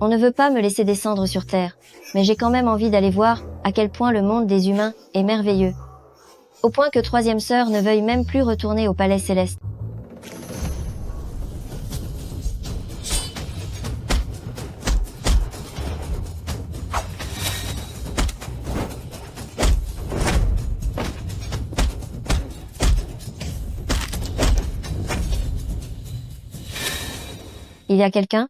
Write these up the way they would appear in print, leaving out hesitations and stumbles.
On ne veut pas me laisser descendre sur Terre, mais j'ai quand même envie d'aller voir à quel point le monde des humains est merveilleux. Au point que troisième sœur ne veuille même plus retourner au palais céleste. Il y a quelqu'un?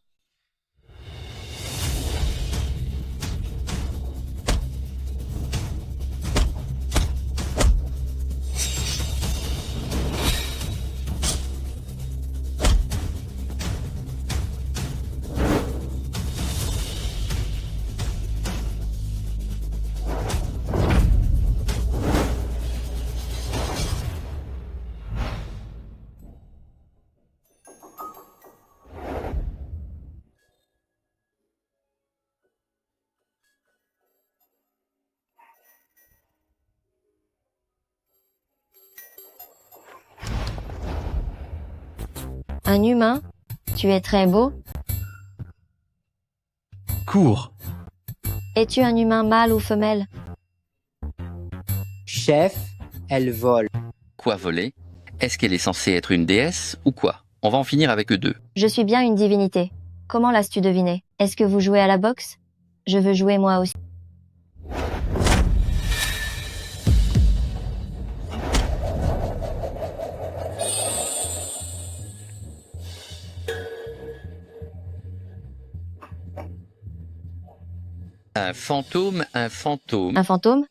Un humain? Tu es très beau. Cours. Es-tu un humain mâle ou femelle? Chef, elle vole. Quoi voler? Est-ce qu'elle est censée être une déesse ou quoi? On va en finir avec eux deux. Je suis bien une divinité. Comment l'as-tu deviné? Est-ce que vous jouez à la boxe? Je veux jouer moi aussi. Un fantôme, un fantôme. Un fantôme?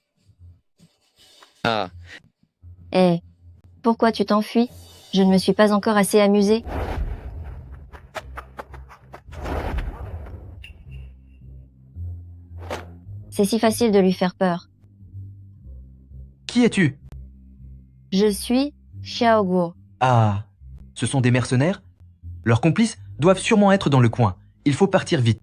Ah, Eh, pourquoi tu t'enfuis? Je ne me suis pas encore assez amusée. C'est si facile de lui faire peur. Qui es-tu? Je suis Xiaoguo. Ah, ce sont des mercenaires? Leurs complices doivent sûrement être dans le coin. Il faut partir vite.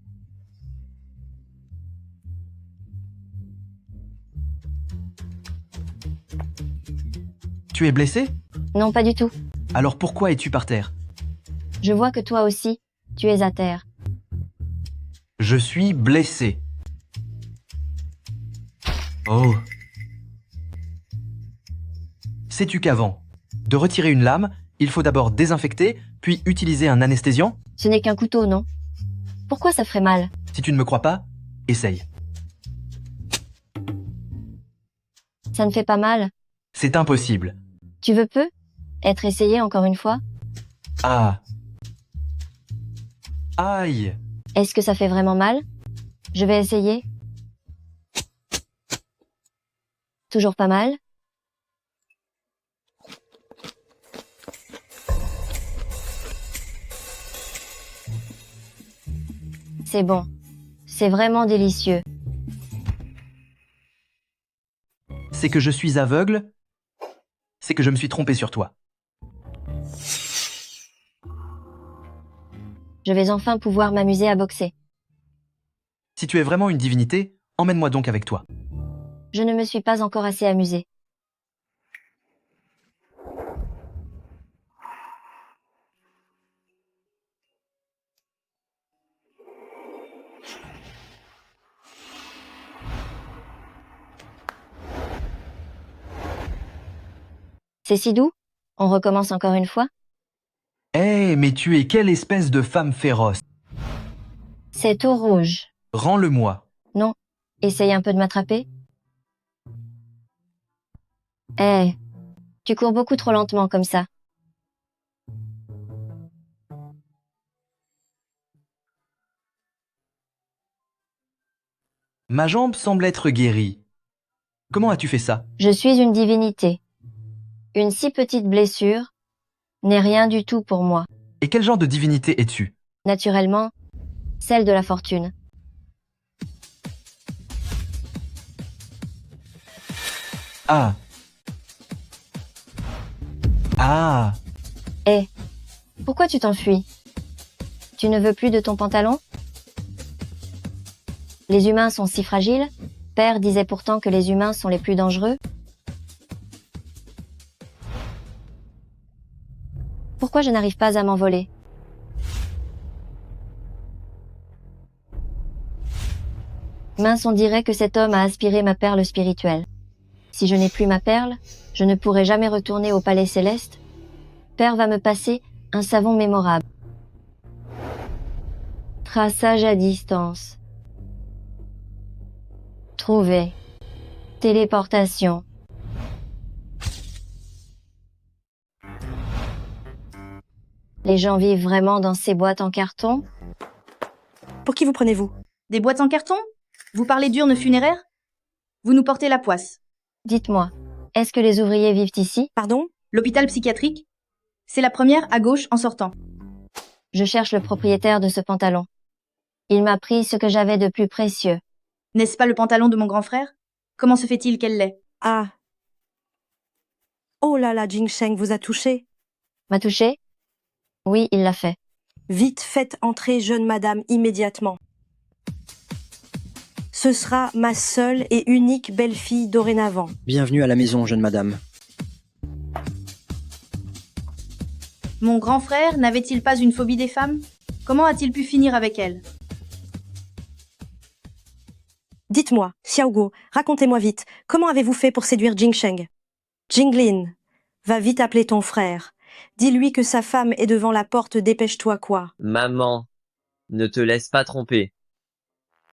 Tu es blessé? Non, pas du tout. Alors pourquoi es-tu par terre? Je vois que toi aussi, tu es à terre. Je suis blessé. Oh. Sais-tu qu'avant de retirer une lame, il faut d'abord désinfecter, puis utiliser un anesthésiant? Ce n'est qu'un couteau, non? Pourquoi ça ferait mal? Si tu ne me crois pas, essaye. Ça ne fait pas mal. C'est impossible. Tu veux peu être essayé encore une fois? Ah. Aïe. Est-ce que ça fait vraiment mal? Je vais essayer. Toujours pas mal? C'est bon. C'est vraiment délicieux. C'est que je suis aveugle? C'est que je me suis trompé sur toi. Je vais enfin pouvoir m'amuser à boxer. Si tu es vraiment une divinité, emmène-moi donc avec toi. Je ne me suis pas encore assez amusée. C'est si doux? On recommence encore une fois? Eh, mais tu es quelle espèce de femme féroce? C'est au rouge. Rends-le-moi. Non. Essaye un peu de m'attraper. Eh, tu cours beaucoup trop lentement comme ça. Ma jambe semble être guérie. Comment as-tu fait ça? Je suis une divinité. Une si petite blessure n'est rien du tout pour moi. Et quel genre de divinité es-tu? Naturellement, celle de la fortune. Ah. Ah. Eh, pourquoi tu t'enfuis? Tu ne veux plus de ton pantalon? Les humains sont si fragiles? Père disait pourtant que les humains sont les plus dangereux. Pourquoi je n'arrive pas à m'envoler? Mince, on dirait que cet homme a aspiré ma perle spirituelle. Si je n'ai plus ma perle, je ne pourrai jamais retourner au palais céleste. Père va me passer un savon mémorable. Traçage à distance. Trouver. Téléportation. Les gens vivent vraiment dans ces boîtes en carton? Pour qui vous prenez-vous? Des boîtes en carton? Vous parlez d'urnes funéraires? Vous nous portez la poisse. Dites-moi, est-ce que les ouvriers vivent ici? Pardon? L'hôpital psychiatrique? C'est la première à gauche en sortant. Je cherche le propriétaire de ce pantalon. Il m'a pris ce que j'avais de plus précieux. N'est-ce pas le pantalon de mon grand frère? Comment se fait-il qu'elle l'ait? Ah. Oh là là, Jingsheng vous a touché. M'a touché? Oui, il l'a fait. Vite, faites entrer jeune madame immédiatement. Ce sera ma seule et unique belle-fille dorénavant. Bienvenue à la maison, jeune madame. Mon grand frère n'avait-il pas une phobie des femmes? Comment a-t-il pu finir avec elle? Dites-moi, Xiaoguo, racontez-moi vite, comment avez-vous fait pour séduire Jingsheng? Jinglin, va vite appeler ton frère. Dis-lui que sa femme est devant la porte, dépêche-toi quoi. Maman, ne te laisse pas tromper.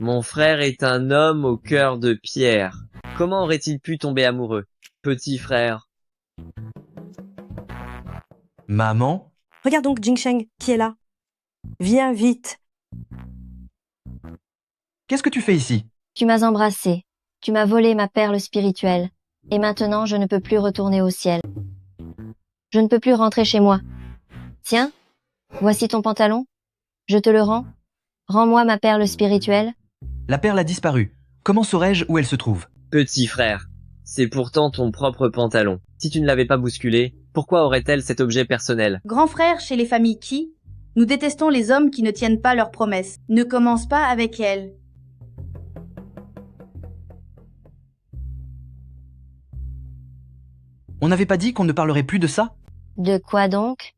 Mon frère est un homme au cœur de pierre. Comment aurait-il pu tomber amoureux? Petit frère. Maman? Regarde donc Jingsheng, qui est là. Viens vite. Qu'est-ce que tu fais ici? Tu m'as embrassé. Tu m'as volé ma perle spirituelle. Et maintenant, je ne peux plus retourner au ciel. Je ne peux plus rentrer chez moi. Tiens, voici ton pantalon. Je te le rends. Rends-moi ma perle spirituelle. La perle a disparu. Comment saurais-je où elle se trouve? Petit frère. C'est pourtant ton propre pantalon. Si tu ne l'avais pas bousculé, pourquoi aurait-elle cet objet personnel? Grand frère chez les familles qui? Nous détestons les hommes qui ne tiennent pas leurs promesses. Ne commence pas avec elle. On n'avait pas dit qu'on ne parlerait plus de ça? De quoi donc?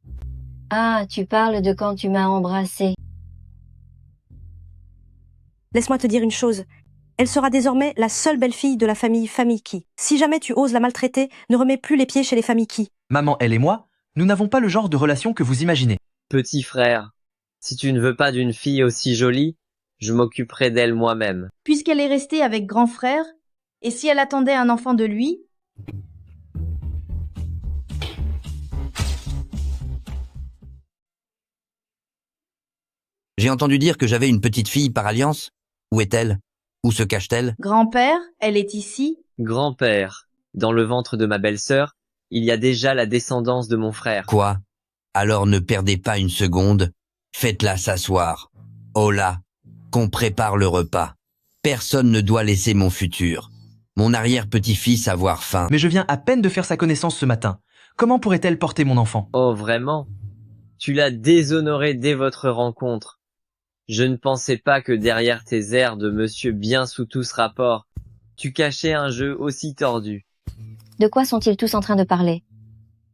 Ah, tu parles de quand tu m'as embrassé. Laisse-moi te dire une chose. Elle sera désormais la seule belle-fille de la famille Famiki. Si jamais tu oses la maltraiter, ne remets plus les pieds chez les Famiki. Maman, elle et moi, nous n'avons pas le genre de relation que vous imaginez. Petit frère. Si tu ne veux pas d'une fille aussi jolie, je m'occuperai d'elle moi-même. Puisqu'elle est restée avec grand frère, et si elle attendait un enfant de lui? J'ai entendu dire que j'avais une petite fille par alliance. Où est-elle? Où se cache-t-elle? Grand-père, elle est ici? Grand-père. Dans le ventre de ma belle-sœur, il y a déjà la descendance de mon frère. Quoi? Alors ne perdez pas une seconde. Faites-la s'asseoir. Oh là, qu'on prépare le repas. Personne ne doit laisser mon futur, mon arrière-petit-fils avoir faim. Mais je viens à peine de faire sa connaissance ce matin. Comment pourrait-elle porter mon enfant? Oh vraiment? Tu l'as déshonoré dès votre rencontre. Je ne pensais pas que derrière tes airs de monsieur bien sous tous rapports, tu cachais un jeu aussi tordu. De quoi sont-ils tous en train de parler?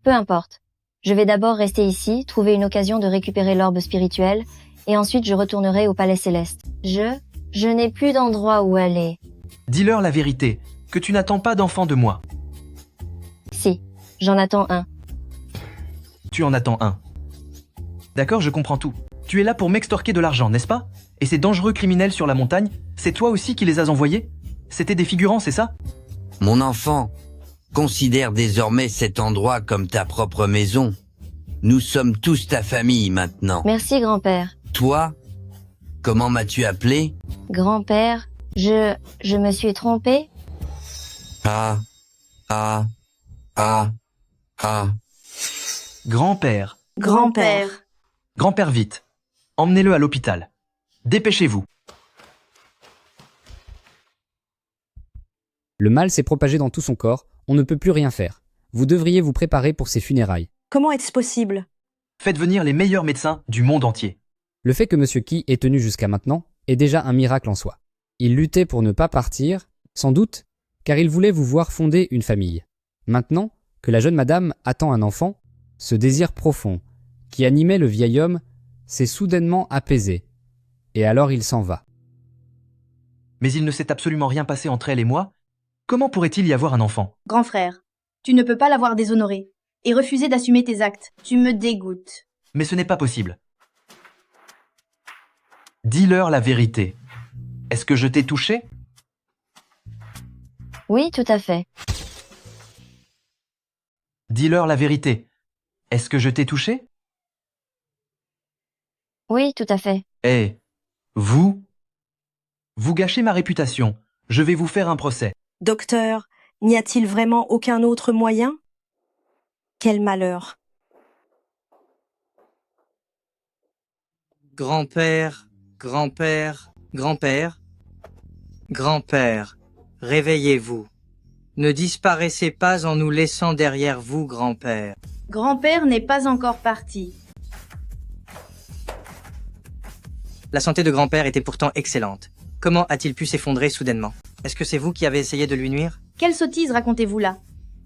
Peu importe. Je vais d'abord rester ici, trouver une occasion de récupérer l'orbe spirituel, et ensuite je retournerai au palais céleste. Je n'ai plus d'endroit où aller. Dis-leur la vérité, que tu n'attends pas d'enfant de moi. Si, j'en attends un. Tu en attends un. D'accord, je comprends tout. Tu es là pour m'extorquer de l'argent, n'est-ce pas? Et ces dangereux criminels sur la montagne, c'est toi aussi qui les as envoyés? C'était des figurants, c'est ça? Mon enfant, considère désormais cet endroit comme ta propre maison. Nous sommes tous ta famille maintenant. Merci, grand-père. Toi, comment m'as-tu appelé? Grand-père, je me suis trompée? Ah, ah, ah, ah. Grand-père. Grand-père. Grand-père vite. Emmenez-le à l'hôpital. Dépêchez-vous. Le mal s'est propagé dans tout son corps, on ne peut plus rien faire. Vous devriez vous préparer pour ses funérailles. Comment est-ce possible? Faites venir les meilleurs médecins du monde entier. Le fait que Monsieur Qi ait tenu jusqu'à maintenant est déjà un miracle en soi. Il luttait pour ne pas partir, sans doute, car il voulait vous voir fonder une famille. Maintenant que la jeune madame attend un enfant, ce désir profond, qui animait le vieil homme, s'est soudainement apaisé, et alors il s'en va. Mais il ne s'est absolument rien passé entre elle et moi. Comment pourrait-il y avoir un enfant? Grand frère, tu ne peux pas l'avoir déshonoré et refuser d'assumer tes actes. Tu me dégoûtes. Mais ce n'est pas possible. Dis-leur la vérité. Est-ce que je t'ai touché? Oui, tout à fait. Dis-leur la vérité. Est-ce que je t'ai touché? Oui, tout à fait. Eh, vous? Vous gâchez ma réputation. Je vais vous faire un procès. Docteur, n'y a-t-il vraiment aucun autre moyen? Quel malheur. Grand-père, grand-père, grand-père, grand-père, réveillez-vous. Ne disparaissez pas en nous laissant derrière vous, grand-père. Grand-père n'est pas encore parti. La santé de grand-père était pourtant excellente. Comment a-t-il pu s'effondrer soudainement? Est-ce que c'est vous qui avez essayé de lui nuire? Quelle sottise racontez-vous là?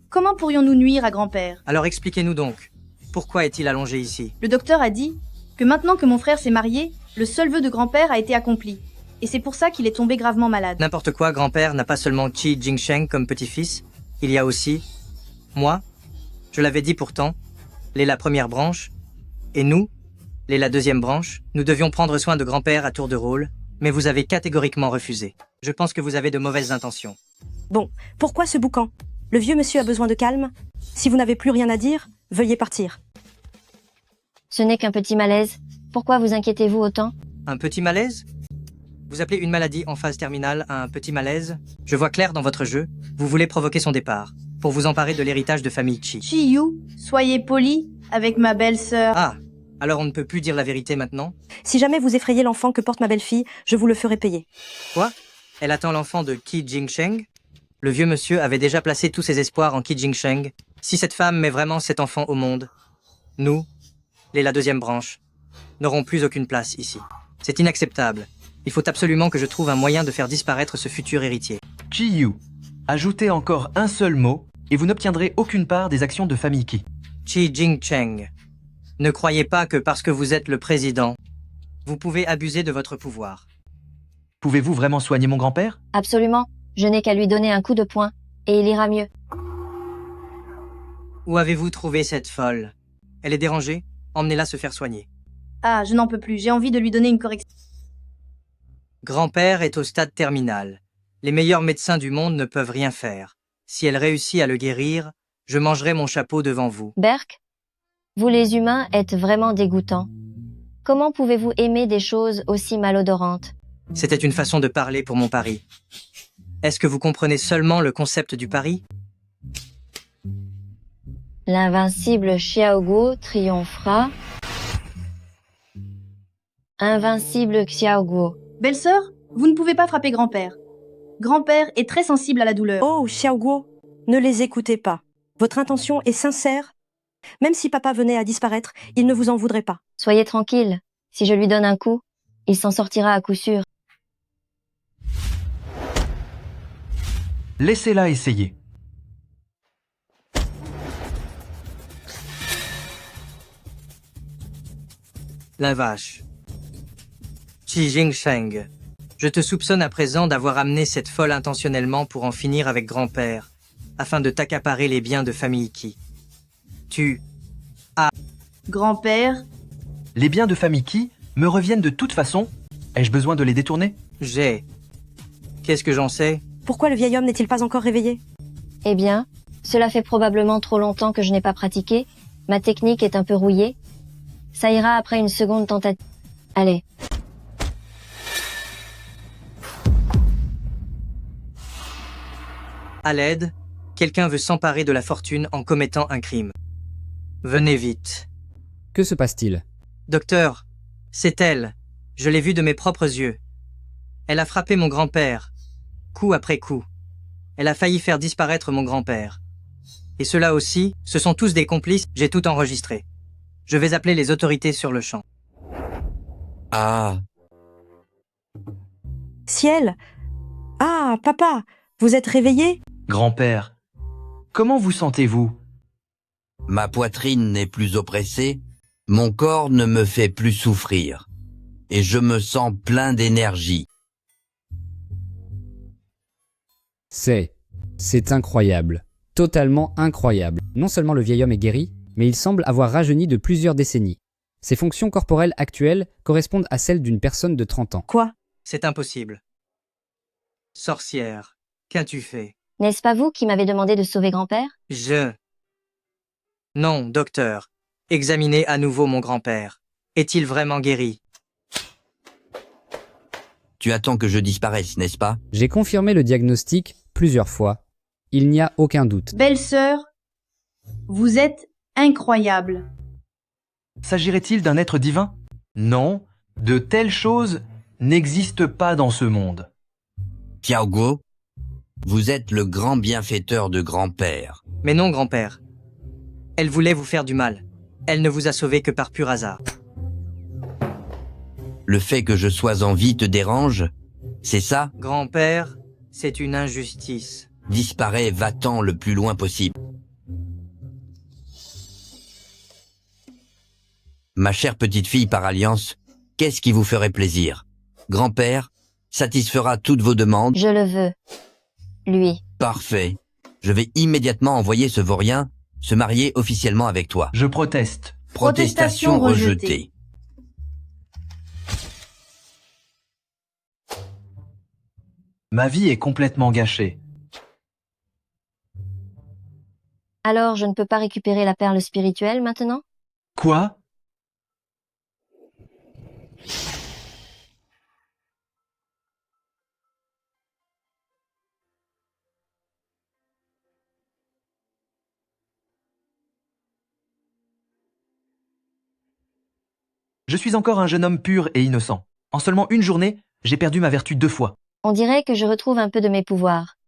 Comment pourrions-nous nuire à grand-père? Alors expliquez-nous donc. Pourquoi est-il allongé ici? Le docteur a dit que maintenant que mon frère s'est marié, le seul vœu de grand-père a été accompli. Et c'est pour ça qu'il est tombé gravement malade. N'importe quoi, grand-père n'a pas seulement Qi Jingsheng comme petit-fils, il y a aussi moi, je l'avais dit pourtant, les la première branche, et nous, les la deuxième branche, nous devions prendre soin de grand-père à tour de rôle, mais vous avez catégoriquement refusé. Je pense que vous avez de mauvaises intentions. Bon, pourquoi ce boucan? Le vieux monsieur a besoin de calme. Si vous n'avez plus rien à dire, veuillez partir. Ce n'est qu'un petit malaise. Pourquoi vous inquiétez-vous autant? Un petit malaise? Vous appelez une maladie en phase terminale un petit malaise? Je vois clair dans votre jeu, vous voulez provoquer son départ, pour vous emparer de l'héritage de famille Qi. Chi-Yu, soyez poli avec ma belle-sœur. Ah, alors on ne peut plus dire la vérité maintenant? Si jamais vous effrayez l'enfant que porte ma belle-fille, je vous le ferai payer. Quoi? Elle attend l'enfant de Qi Jingsheng? Le vieux monsieur avait déjà placé tous ses espoirs en Qi Jingsheng. Si cette femme met vraiment cet enfant au monde, nous, les la deuxième branche, n'aurons plus aucune place ici. C'est inacceptable. Il faut absolument que je trouve un moyen de faire disparaître ce futur héritier. Chi-Yu, ajoutez encore un seul mot et vous n'obtiendrez aucune part des actions de famille Qi. Qi Jingcheng. Ne croyez pas que parce que vous êtes le président, vous pouvez abuser de votre pouvoir. Pouvez-vous vraiment soigner mon grand-père? Absolument. Je n'ai qu'à lui donner un coup de poing, et il ira mieux. Où avez-vous trouvé cette folle? Elle est dérangée? Emmenez-la se faire soigner. Ah, je n'en peux plus, j'ai envie de lui donner une correction. Grand-père est au stade terminal. Les meilleurs médecins du monde ne peuvent rien faire. Si elle réussit à le guérir, je mangerai mon chapeau devant vous. Berk, vous les humains êtes vraiment dégoûtants. Comment pouvez-vous aimer des choses aussi malodorantes? C'était une façon de parler pour mon pari. Est-ce que vous comprenez seulement le concept du pari? L'invincible Xiaoguo triomphera. Invincible Xiaoguo. Belle-sœur, vous ne pouvez pas frapper grand-père. Grand-père est très sensible à la douleur. Oh, Xiaoguo, ne les écoutez pas. Votre intention est sincère. Même si papa venait à disparaître, il ne vous en voudrait pas. Soyez tranquille. Si je lui donne un coup, il s'en sortira à coup sûr. Laissez-la essayer. La vache. Qi Jingsheng, je te soupçonne à présent d'avoir amené cette folle intentionnellement pour en finir avec grand-père, afin de t'accaparer les biens de famille Qi. Grand-père, Les biens de famille Qi me reviennent de toute façon. Ai-je besoin de les détourner? Qu'est-ce que j'en sais? Pourquoi le vieil homme n'est-il pas encore réveillé? Eh bien, cela fait probablement trop longtemps que je n'ai pas pratiqué. Ma technique est un peu rouillée. Ça ira après une seconde tentative. Allez. À l'aide, quelqu'un veut s'emparer de la fortune en commettant un crime. Venez vite. Que se passe-t-il? Docteur, c'est elle. Je l'ai vue de mes propres yeux. Elle a frappé mon grand-père, coup après coup. Elle a failli faire disparaître mon grand-père. Et ceux-là aussi, ce sont tous des complices, j'ai tout enregistré. Je vais appeler les autorités sur le champ. Ah, Ciel! Ah, papa, vous êtes réveillé? Grand-père, comment vous sentez-vous? ma poitrine n'est plus oppressée, mon corps ne me fait plus souffrir, et je me sens plein d'énergie. C'est incroyable. Totalement incroyable. Non seulement le vieil homme est guéri, mais il semble avoir rajeuni de plusieurs décennies. Ses fonctions corporelles actuelles correspondent à celles d'une personne de 30 ans. Quoi? C'est impossible. Sorcière, qu'as-tu fait? N'est-ce pas vous qui m'avez demandé de sauver grand-père? Non, docteur. Examinez à nouveau mon grand-père. Est-il vraiment guéri? Tu attends que je disparaisse, n'est-ce pas? J'ai confirmé le diagnostic plusieurs fois. Il n'y a aucun doute. Belle-sœur, vous êtes incroyable. S'agirait-il d'un être divin? Non, de telles choses n'existent pas dans ce monde. Xiaoguo, vous êtes le grand bienfaiteur de grand-père. Mais non, grand-père. Elle voulait vous faire du mal. Elle ne vous a sauvé que par pur hasard. Le fait que je sois en vie te dérange? C'est ça? Grand-père, c'est une injustice. Disparais, va-t'en le plus loin possible. Ma chère petite fille par alliance, qu'est-ce qui vous ferait plaisir? Grand-père satisfera toutes vos demandes? Je le veux. Lui. Parfait. Je vais immédiatement envoyer ce vaurien se marier officiellement avec toi. Je proteste. Protestation rejetée. Ma vie est complètement gâchée. Alors je ne peux pas récupérer la perle spirituelle maintenant? Quoi? Je suis encore un jeune homme pur et innocent. En seulement une journée, j'ai perdu ma vertu 2 fois. On dirait que je retrouve un peu de mes pouvoirs.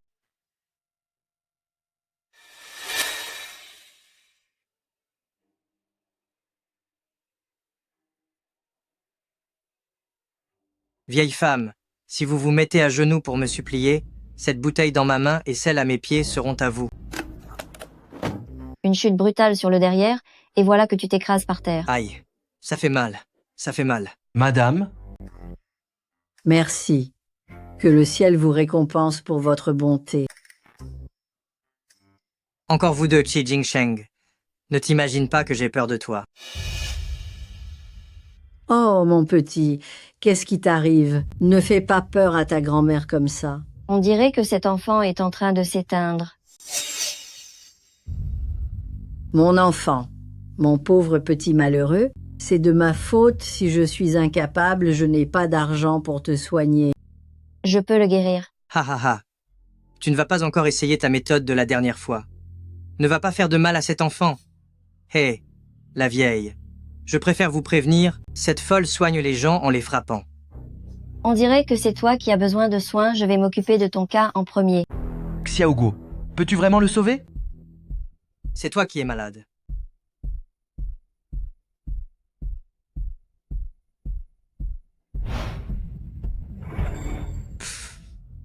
Vieille femme, si vous vous mettez à genoux pour me supplier, cette bouteille dans ma main et celle à mes pieds seront à vous. Une chute brutale sur le derrière, et voilà que tu t'écrases par terre. Aïe, ça fait mal, ça fait mal. Madame, Merci. Que le ciel vous récompense pour votre bonté. Encore vous deux, Qi Jingsheng. Ne t'imagine pas que j'ai peur de toi. Oh, mon petit, qu'est-ce qui t'arrive? Ne fais pas peur à ta grand-mère comme ça. On dirait que cet enfant est en train de s'éteindre. Mon enfant, mon pauvre petit malheureux, c'est de ma faute si je suis incapable, je n'ai pas d'argent pour te soigner. Je peux le guérir. Ha ha ha. Tu ne vas pas encore essayer ta méthode de la dernière fois. Ne va pas faire de mal à cet enfant. Hé, la vieille. Je préfère vous prévenir, cette folle soigne les gens en les frappant. On dirait que c'est toi qui as besoin de soins, je vais m'occuper de ton cas en premier. Xiaoguo, peux-tu vraiment le sauver? C'est toi qui es malade.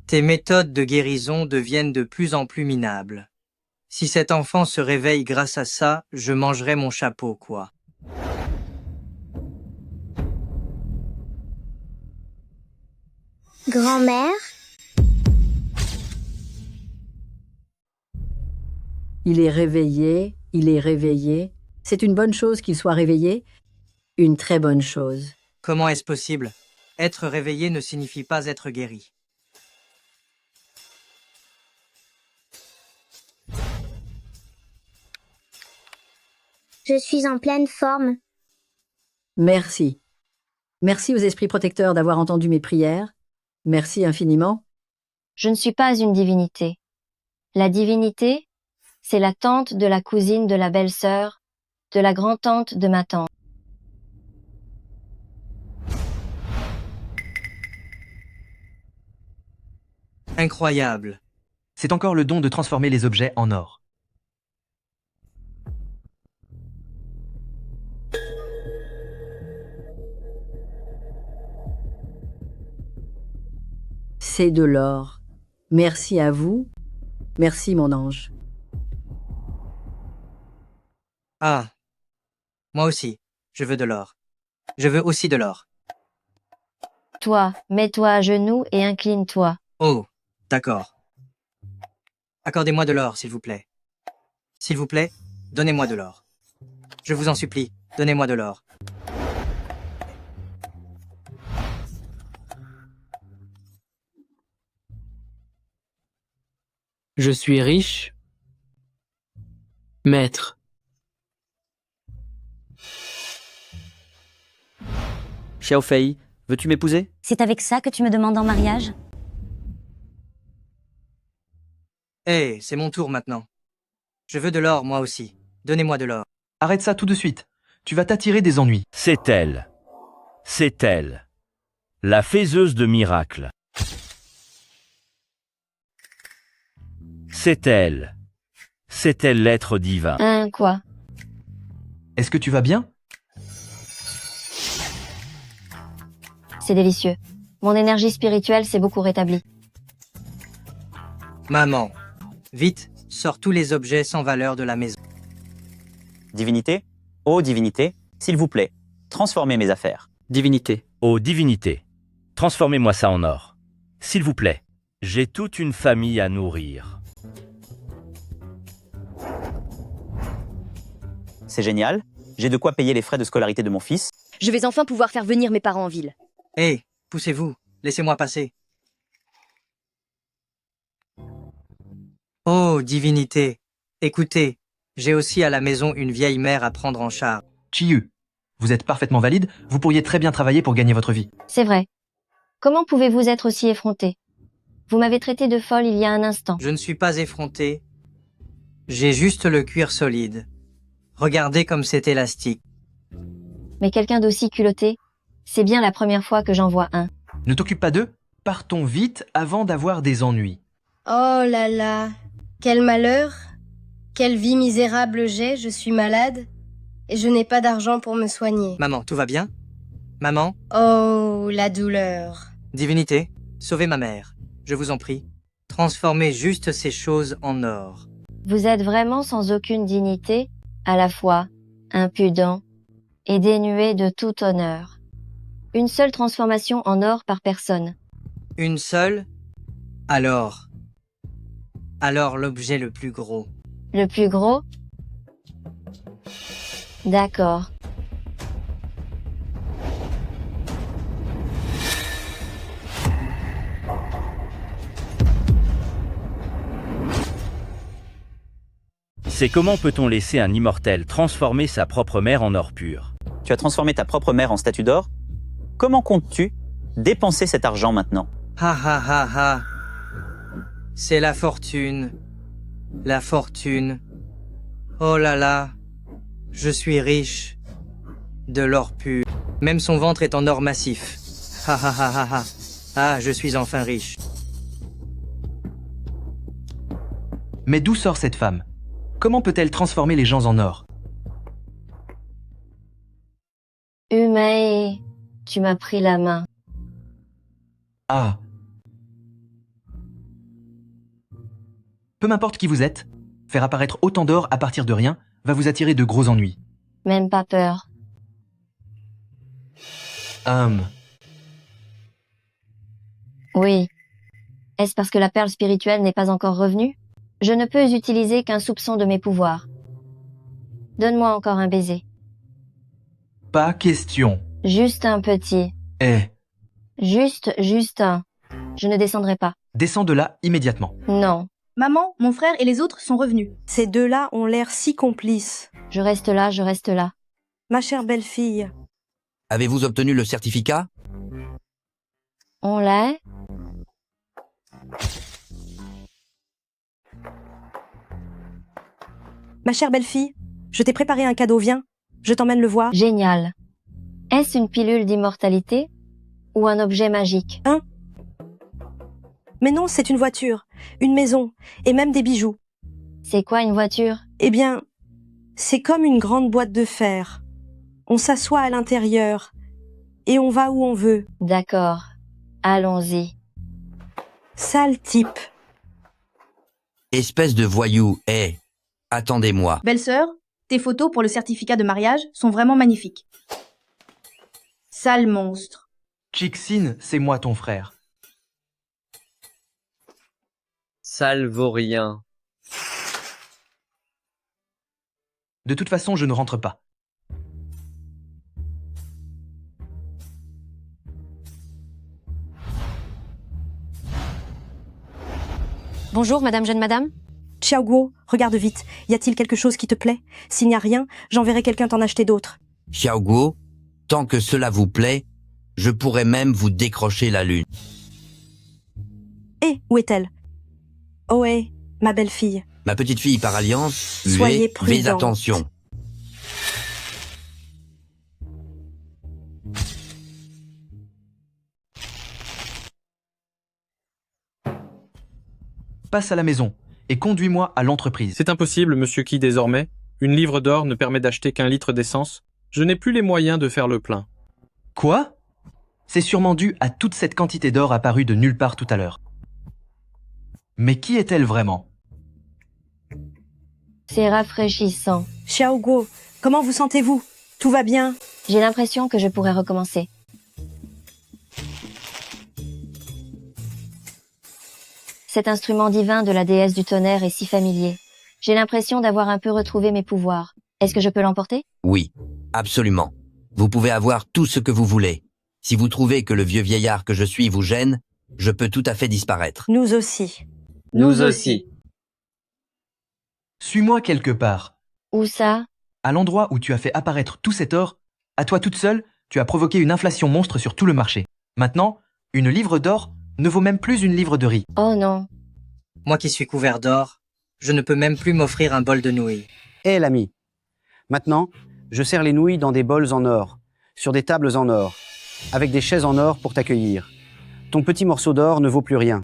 Tes méthodes de guérison deviennent de plus en plus minables. Si cet enfant se réveille grâce à ça, je mangerai mon chapeau, quoi. Grand-mère? Il est réveillé, il est réveillé. C'est une bonne chose qu'il soit réveillé. Une très bonne chose. Comment est-ce possible? Être réveillé ne signifie pas être guéri. Je suis en pleine forme. Merci. Merci aux esprits protecteurs d'avoir entendu mes prières. Merci infiniment. Je ne suis pas une divinité. La divinité, c'est la tante de la cousine de la belle-sœur, de la grand-tante de ma tante. Incroyable. C'est encore le don de transformer les objets en or. C'est de l'or. Merci à vous. Merci, mon ange. Ah. Moi aussi, je veux de l'or. Je veux aussi de l'or. Toi, mets-toi à genoux et incline-toi. Oh, d'accord. Accordez-moi de l'or, s'il vous plaît. S'il vous plaît, donnez-moi de l'or. Je vous en supplie, donnez-moi de l'or. Je suis riche. Maître. Xiao Fei, veux-tu m'épouser? C'est avec ça que tu me demandes en mariage? Hé, c'est mon tour maintenant. Je veux de l'or, moi aussi. Donnez-moi de l'or. Arrête ça tout de suite. Tu vas t'attirer des ennuis. C'est elle. C'est elle. La faiseuse de miracles. C'est elle. C'est elle l'être divin. Quoi? Est-ce que tu vas bien? C'est délicieux. Mon énergie spirituelle s'est beaucoup rétablie. Maman, vite, sors tous les objets sans valeur de la maison. Divinité, ô divinité, s'il vous plaît, transformez mes affaires. Divinité. Ô divinité, transformez-moi ça en or. S'il vous plaît, j'ai toute une famille à nourrir. C'est génial, j'ai de quoi payer les frais de scolarité de mon fils. Je vais enfin pouvoir faire venir mes parents en ville. Hé, poussez-vous, laissez-moi passer. Oh, divinité, écoutez, j'ai aussi à la maison une vieille mère à prendre en charge. Chiyu, vous êtes parfaitement valide, vous pourriez très bien travailler pour gagner votre vie. C'est vrai. Comment pouvez-vous être aussi effronté? Vous m'avez traité de folle il y a un instant. Je ne suis pas effronté. J'ai juste le cuir solide. Regardez comme c'est élastique. Mais quelqu'un d'aussi culotté, c'est bien la première fois que j'en vois un. Ne t'occupe pas d'eux, partons vite avant d'avoir des ennuis. Oh là là, quel malheur! Quelle vie misérable j'ai, je suis malade, et je n'ai pas d'argent pour me soigner. Maman, tout va bien? Maman? Oh, la douleur. Divinité, sauvez ma mère, je vous en prie. Transformez juste ces choses en or. Vous êtes vraiment sans aucune dignité, à la fois impudent et dénué de tout honneur. Une seule transformation en or par personne. Une seule? Alors l'objet le plus gros. Le plus gros? D'accord. C'est comment peut-on laisser un immortel transformer sa propre mère en or pur? Tu as transformé ta propre mère en statue d'or? Comment comptes-tu dépenser cet argent maintenant? Ha ha ha ha. C'est la fortune. La fortune. Oh là là. Je suis riche. De l'or pur. Même son ventre est en or massif. Ha ha ha ha ha. Ah, je suis enfin riche. Mais d'où sort cette femme? Comment peut-elle transformer les gens en or? Humae, tu m'as pris la main. Ah. Peu m'importe qui vous êtes, faire apparaître autant d'or à partir de rien va vous attirer de gros ennuis. Même pas peur. Oui. Est-ce parce que la perle spirituelle n'est pas encore revenue? Je ne peux utiliser qu'un soupçon de mes pouvoirs. Donne-moi encore un baiser. Pas question. Juste un petit. Juste un. Je ne descendrai pas. Descends de là immédiatement. Non. Maman, mon frère et les autres sont revenus. Ces deux-là ont l'air si complices. Je reste là. Ma chère belle-fille. Avez-vous obtenu le certificat? On l'a? Ma chère belle-fille, je t'ai préparé un cadeau, viens. Je t'emmène le voir. Génial. Est-ce une pilule d'immortalité? Ou un objet magique? Mais non, c'est une voiture, une maison, et même des bijoux. C'est quoi une voiture? Eh bien, c'est comme une grande boîte de fer. On s'assoit à l'intérieur, et on va où on veut. D'accord. Allons-y. Sale type. Espèce de voyou, attendez-moi. Belle-sœur, tes photos pour le certificat de mariage sont vraiment magnifiques. Sale monstre. Chixin, c'est moi ton frère. Sale vaurien. De toute façon, je ne rentre pas. Bonjour, madame, jeune madame. Xiaoguo, regarde vite. Y a-t-il quelque chose qui te plaît? S'il n'y a rien, j'enverrai quelqu'un t'en acheter d'autres. Xiaoguo, tant que cela vous plaît, je pourrais même vous décrocher la lune. Hé, où est-elle? Oh hé, ma belle-fille. Ma petite fille par alliance, Soyez fais prudente. attention. Passe à la maison et conduis-moi à l'entreprise. C'est impossible, monsieur Qui, désormais. Une livre d'or ne permet d'acheter qu'1 litre d'essence. Je n'ai plus les moyens de faire le plein. Quoi? C'est sûrement dû à toute cette quantité d'or apparue de nulle part tout à l'heure. Mais qui est-elle vraiment? C'est rafraîchissant. Xiaoguo, comment vous sentez-vous? Tout va bien? J'ai l'impression que je pourrais recommencer. Cet instrument divin de la déesse du tonnerre est si familier. J'ai l'impression d'avoir un peu retrouvé mes pouvoirs. Est-ce que je peux l'emporter? Oui, absolument. Vous pouvez avoir tout ce que vous voulez. Si vous trouvez que le vieux vieillard que je suis vous gêne, je peux tout à fait disparaître. Nous aussi. Nous aussi. Suis-moi quelque part. Où ça? À l'endroit où tu as fait apparaître tout cet or, à toi toute seule, tu as provoqué une inflation monstre sur tout le marché. Maintenant, une livre d'or ne vaut même plus une livre de riz. Oh non. Moi qui suis couvert d'or, je ne peux même plus m'offrir un bol de nouilles. Hé l'ami, maintenant, je sers les nouilles dans des bols en or, sur des tables en or, avec des chaises en or pour t'accueillir. Ton petit morceau d'or ne vaut plus rien.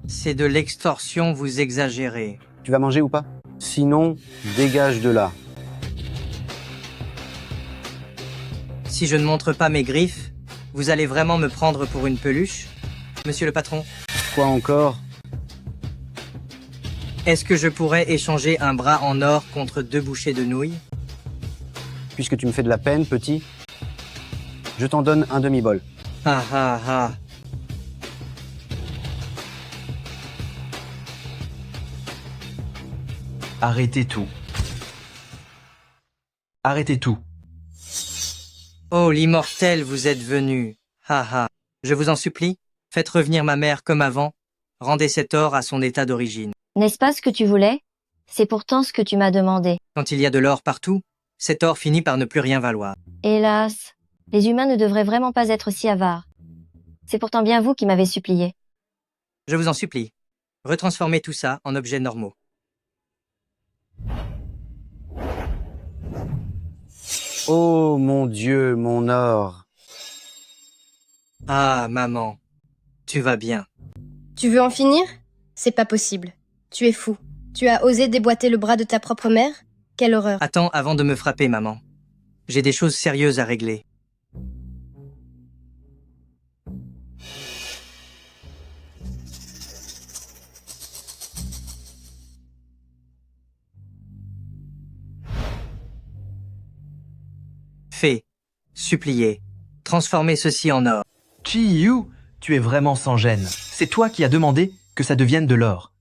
C'est de l'extorsion, vous exagérez. Tu vas manger ou pas? Sinon, dégage de là. Si je ne montre pas mes griffes, vous allez vraiment me prendre pour une peluche, monsieur le patron? Quoi encore? Est-ce que je pourrais échanger un bras en or contre 2 bouchées de nouilles? Puisque tu me fais de la peine, petit, je t'en donne un demi-bol. Ah ah ah. Arrêtez tout. Arrêtez tout. Oh, l'immortel, vous êtes venu. Ha ha. Je vous en supplie, faites revenir ma mère comme avant. Rendez cet or à son état d'origine. N'est-ce pas ce que tu voulais? C'est pourtant ce que tu m'as demandé. Quand il y a de l'or partout, cet or finit par ne plus rien valoir. Hélas, les humains ne devraient vraiment pas être si avares. C'est pourtant bien vous qui m'avez supplié. Je vous en supplie, retransformez tout ça en objets normaux. Oh mon Dieu, mon or. Ah, maman, tu vas bien. Tu veux en finir? C'est pas possible. Tu es fou. Tu as osé déboîter le bras de ta propre mère? Quelle horreur. Attends avant de me frapper, maman. J'ai des choses sérieuses à régler. Fais, suppliez, transformez ceci en or. Chi-Yu, tu es vraiment sans gêne. C'est toi qui as demandé que ça devienne de l'or.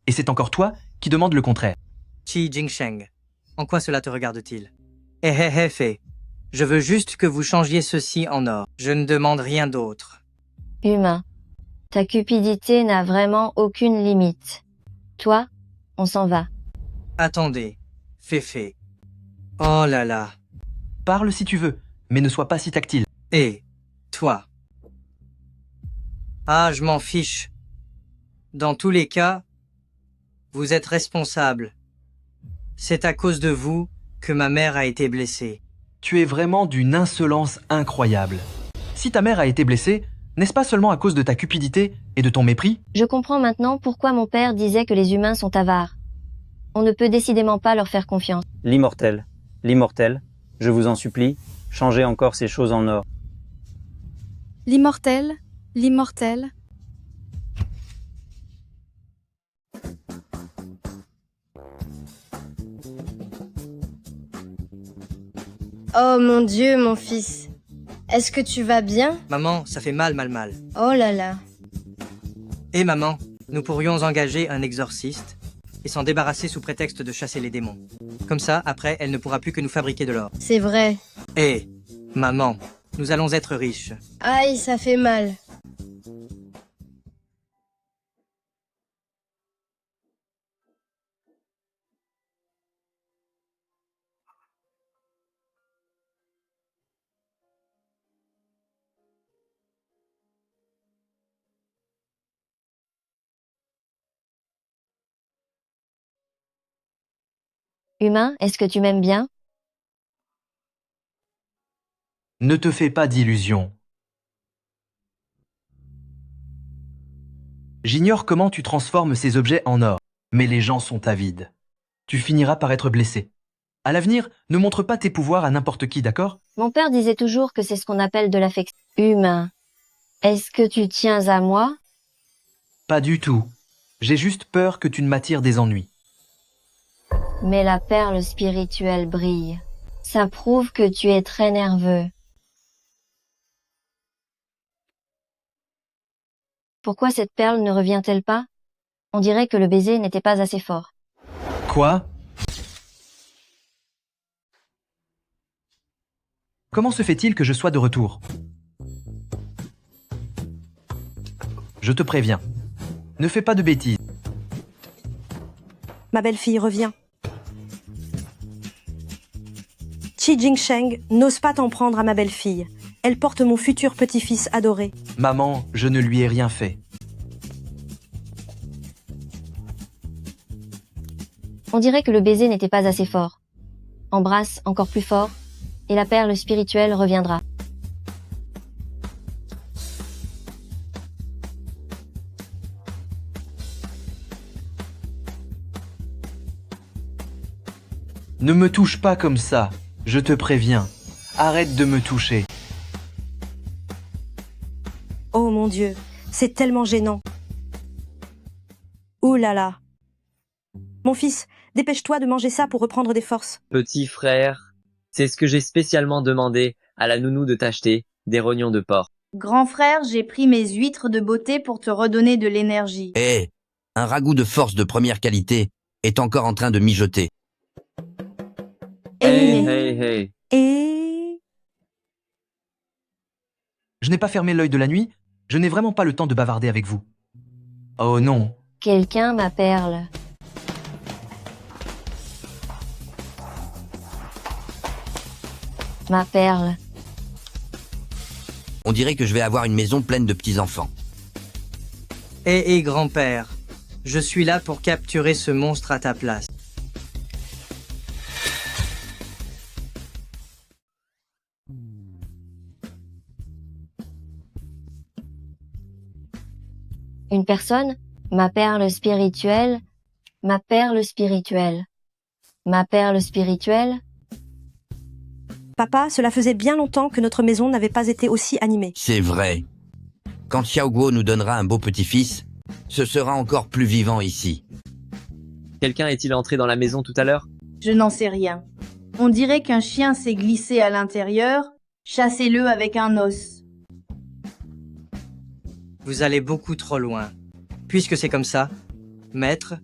Et c'est encore toi qui demande le contraire. Qi Jingsheng, en quoi cela te regarde-t-il? Fais. Je veux juste que vous changiez ceci en or. Je ne demande rien d'autre. Humain, ta cupidité n'a vraiment aucune limite. Toi, on s'en va. Attendez, Fei. Oh là là. Parle si tu veux, mais ne sois pas si tactile. Et toi? Ah, je m'en fiche. Dans tous les cas, vous êtes responsable. C'est à cause de vous que ma mère a été blessée. Tu es vraiment d'une insolence incroyable. Si ta mère a été blessée, n'est-ce pas seulement à cause de ta cupidité et de ton mépris? Je comprends maintenant pourquoi mon père disait que les humains sont avares. On ne peut décidément pas leur faire confiance. L'immortel, je vous en supplie, changez encore ces choses en or. L'immortel. Oh mon Dieu, mon fils. Est-ce que tu vas bien? Maman, ça fait mal. Oh là là. Et maman, nous pourrions engager un exorciste. et s'en débarrasser sous prétexte de chasser les démons. Comme ça, après, elle ne pourra plus que nous fabriquer de l'or. C'est vrai. Hé, maman, nous allons être riches. Aïe, ça fait mal. Humain, est-ce que tu m'aimes bien? Ne te fais pas d'illusions. J'ignore comment tu transformes ces objets en or, mais les gens sont avides. Tu finiras par être blessé. À l'avenir, ne montre pas tes pouvoirs à n'importe qui, d'accord? Mon père disait toujours que c'est ce qu'on appelle de l'affection. Humain, est-ce que tu tiens à moi? Pas du tout. J'ai juste peur que tu ne m'attires des ennuis. Mais la perle spirituelle brille. Ça prouve que tu es très nerveux. Pourquoi cette perle ne revient-elle pas? On dirait que le baiser n'était pas assez fort. Quoi? Comment se fait-il que je sois de retour? Je te préviens. Ne fais pas de bêtises. Ma belle-fille revient. Qi Jingsheng n'ose pas t'en prendre à ma belle-fille. Elle porte mon futur petit-fils adoré. Maman, je ne lui ai rien fait. On dirait que le baiser n'était pas assez fort. Embrasse encore plus fort, et la perle spirituelle reviendra. Ne me touche pas comme ça, je te préviens. Arrête de me toucher. Oh mon Dieu, c'est tellement gênant. Ouh là là. Mon fils, dépêche-toi de manger ça pour reprendre des forces. Petit frère, c'est ce que j'ai spécialement demandé à la nounou de t'acheter, des rognons de porc. Grand frère, j'ai pris mes huîtres de beauté pour te redonner de l'énergie. Hé, un ragoût de force de première qualité est encore en train de mijoter. Hey. Et... Je n'ai pas fermé l'œil de la nuit, je n'ai vraiment pas le temps de bavarder avec vous. Oh non. Quelqu'un ma perle. Ma perle. On dirait que je vais avoir une maison pleine de petits-enfants. Hé, grand-père, je suis là pour capturer ce monstre à ta place. Une personne? Ma perle spirituelle? Ma perle spirituelle? Ma perle spirituelle? Papa, cela faisait bien longtemps que notre maison n'avait pas été aussi animée. C'est vrai. Quand Xiaoguo nous donnera un beau petit-fils, ce sera encore plus vivant ici. Quelqu'un est-il entré dans la maison tout à l'heure? Je n'en sais rien. On dirait qu'un chien s'est glissé à l'intérieur. Chassez-le avec un os. Vous allez beaucoup trop loin. Puisque c'est comme ça, maître,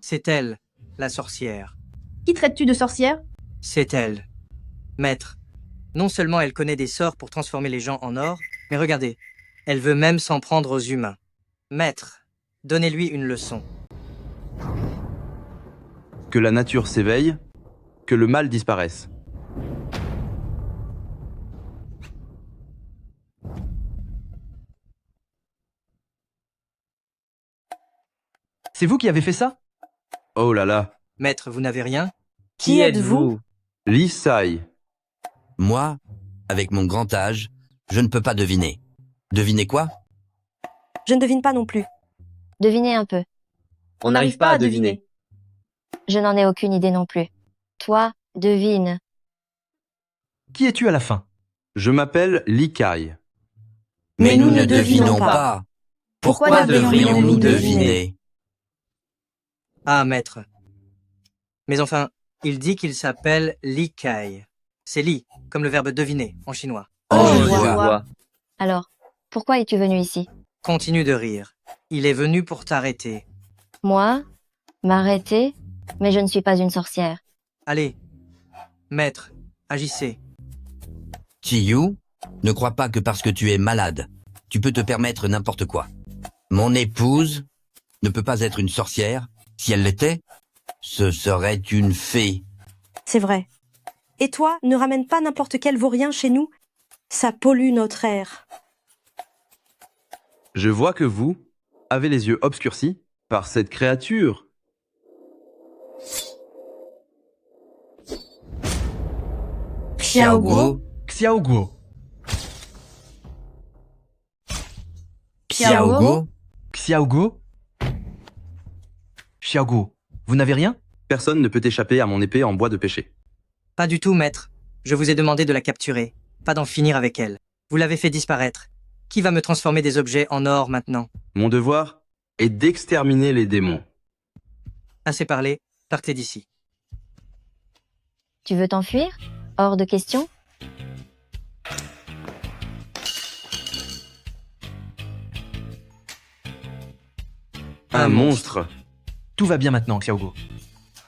c'est elle, la sorcière. Qui traites-tu de sorcière? C'est elle. Maître, non seulement elle connaît des sorts pour transformer les gens en or, mais regardez, elle veut même s'en prendre aux humains. Maître, donnez-lui une leçon. Que la nature s'éveille, que le mal disparaisse. C'est vous qui avez fait ça? Oh là là. Maître, vous n'avez rien? Qui êtes-vous? Li Sai. Moi, avec mon grand âge, je ne peux pas deviner. Deviner quoi? Je ne devine pas non plus. Devinez un peu. On n'arrive pas à deviner. Je n'en ai aucune idée non plus. Toi, devine. Qui es-tu à la fin? Je m'appelle Li Kai. Mais nous ne devinons pas. Pourquoi devrions-nous deviner? Ah, maître. Mais enfin, il dit qu'il s'appelle Li Kai. C'est Li, comme le verbe deviner, en chinois. Oh, je vois. vois. Alors, pourquoi es-tu venu ici? Continue de rire. Il est venu pour t'arrêter. Moi? M'arrêter? Mais je ne suis pas une sorcière. Allez, maître, agissez. Chiyu, ne crois pas que parce que tu es malade, tu peux te permettre n'importe quoi. Mon épouse ne peut pas être une sorcière. Si elle l'était, ce serait une fée. C'est vrai. Et toi, ne ramène pas n'importe quel vaurien chez nous. Ça pollue notre air. Je vois que vous avez les yeux obscurcis par cette créature. Xiaoguo. Xiaoguo. Xiaoguo. Xiaoguo. Xiaoguo, vous n'avez rien? Personne ne peut échapper à mon épée en bois de pêcher. Pas du tout, maître. Je vous ai demandé de la capturer, pas d'en finir avec elle. Vous l'avez fait disparaître. Qui va me transformer des objets en or maintenant? Mon devoir est d'exterminer les démons. Assez parlé, partez d'ici. Tu veux t'enfuir? Hors de question? Un monstre. Tout va bien maintenant, Xiaoguo.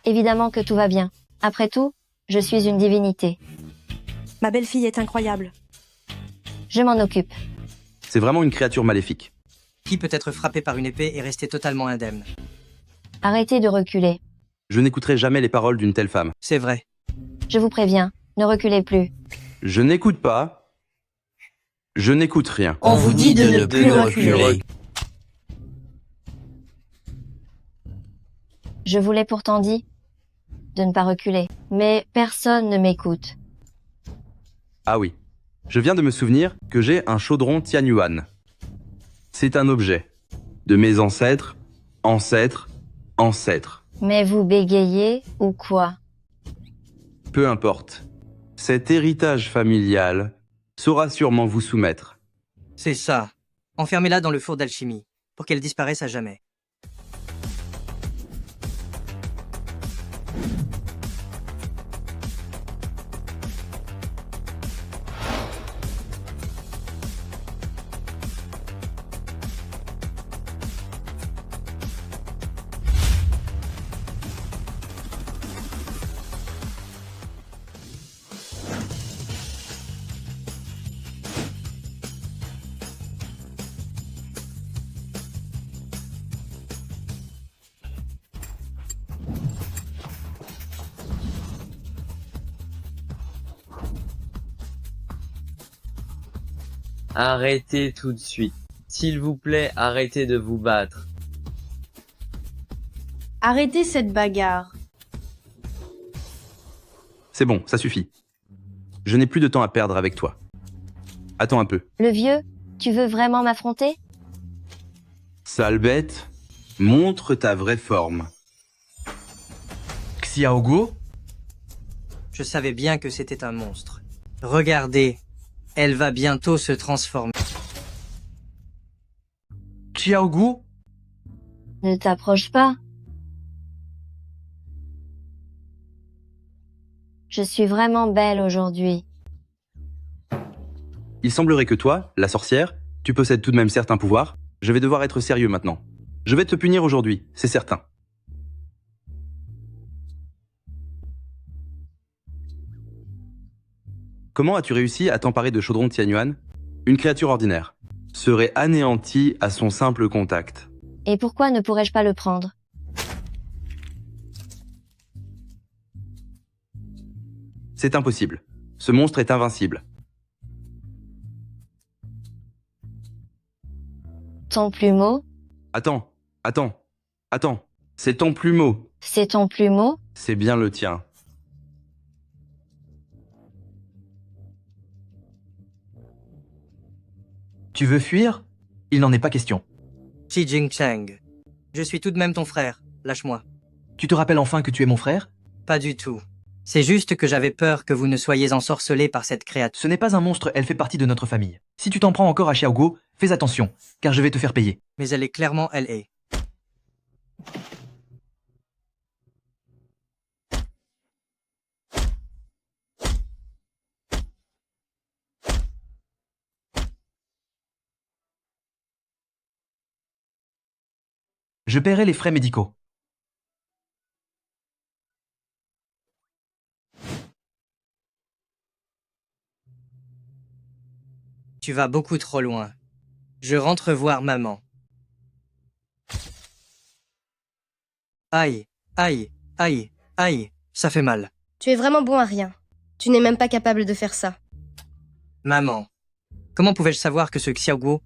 Évidemment que tout va bien. Après tout, je suis une divinité. Ma belle-fille est incroyable. Je m'en occupe. C'est vraiment une créature maléfique. Qui peut être frappé par une épée et rester totalement indemne? Arrêtez de reculer. Je n'écouterai jamais les paroles d'une telle femme. C'est vrai. Je vous préviens, ne reculez plus. Je n'écoute pas. Je n'écoute rien. On vous dit de ne plus reculer. Je vous l'ai pourtant dit de ne pas reculer, mais personne ne m'écoute. Ah oui. Je viens de me souvenir que j'ai un chaudron Tianyuan. C'est un objet de mes ancêtres, ancêtres. Mais vous bégayez ou quoi? Peu importe. Cet héritage familial saura sûrement vous soumettre. C'est ça. Enfermez-la dans le four d'alchimie, pour qu'elle disparaisse à jamais. Arrêtez tout de suite. S'il vous plaît, arrêtez de vous battre. Arrêtez cette bagarre. C'est bon, ça suffit. Je n'ai plus de temps à perdre avec toi. Attends un peu. Le vieux, tu veux vraiment m'affronter? Sale bête, montre ta vraie forme. Xiaoguo? Je savais bien que c'était un monstre. Regardez, elle va bientôt se transformer. Xiaoguo? Ne t'approche pas. Je suis vraiment belle aujourd'hui. Il semblerait que toi, la sorcière, tu possèdes tout de même certains pouvoirs. Je vais devoir être sérieux maintenant. Je vais te punir aujourd'hui, c'est certain. Comment as-tu réussi à t'emparer de chaudron Tianyuan? Une créature ordinaire serait anéantie à son simple contact. Et pourquoi ne pourrais-je pas le prendre? C'est impossible. Ce monstre est invincible. Ton plumeau? Attends. C'est ton plumeau. C'est ton plumeau? C'est bien le tien. Tu veux fuir? Il n'en est pas question. Qi Jingcheng. Je suis tout de même ton frère. Lâche-moi. Tu te rappelles enfin que tu es mon frère? Pas du tout. C'est juste que j'avais peur que vous ne soyez ensorcelés par cette créature. Ce n'est pas un monstre, elle fait partie de notre famille. Si tu t'en prends encore à Xiaoguo, fais attention, car je vais te faire payer. Mais elle est clairement elle est. Je paierai les frais médicaux. Tu vas beaucoup trop loin. Je rentre voir maman. Aïe, aïe, aïe, aïe, ça fait mal. Tu es vraiment bon à rien. Tu n'es même pas capable de faire ça. Maman, comment pouvais-je savoir que ce Xiaoguo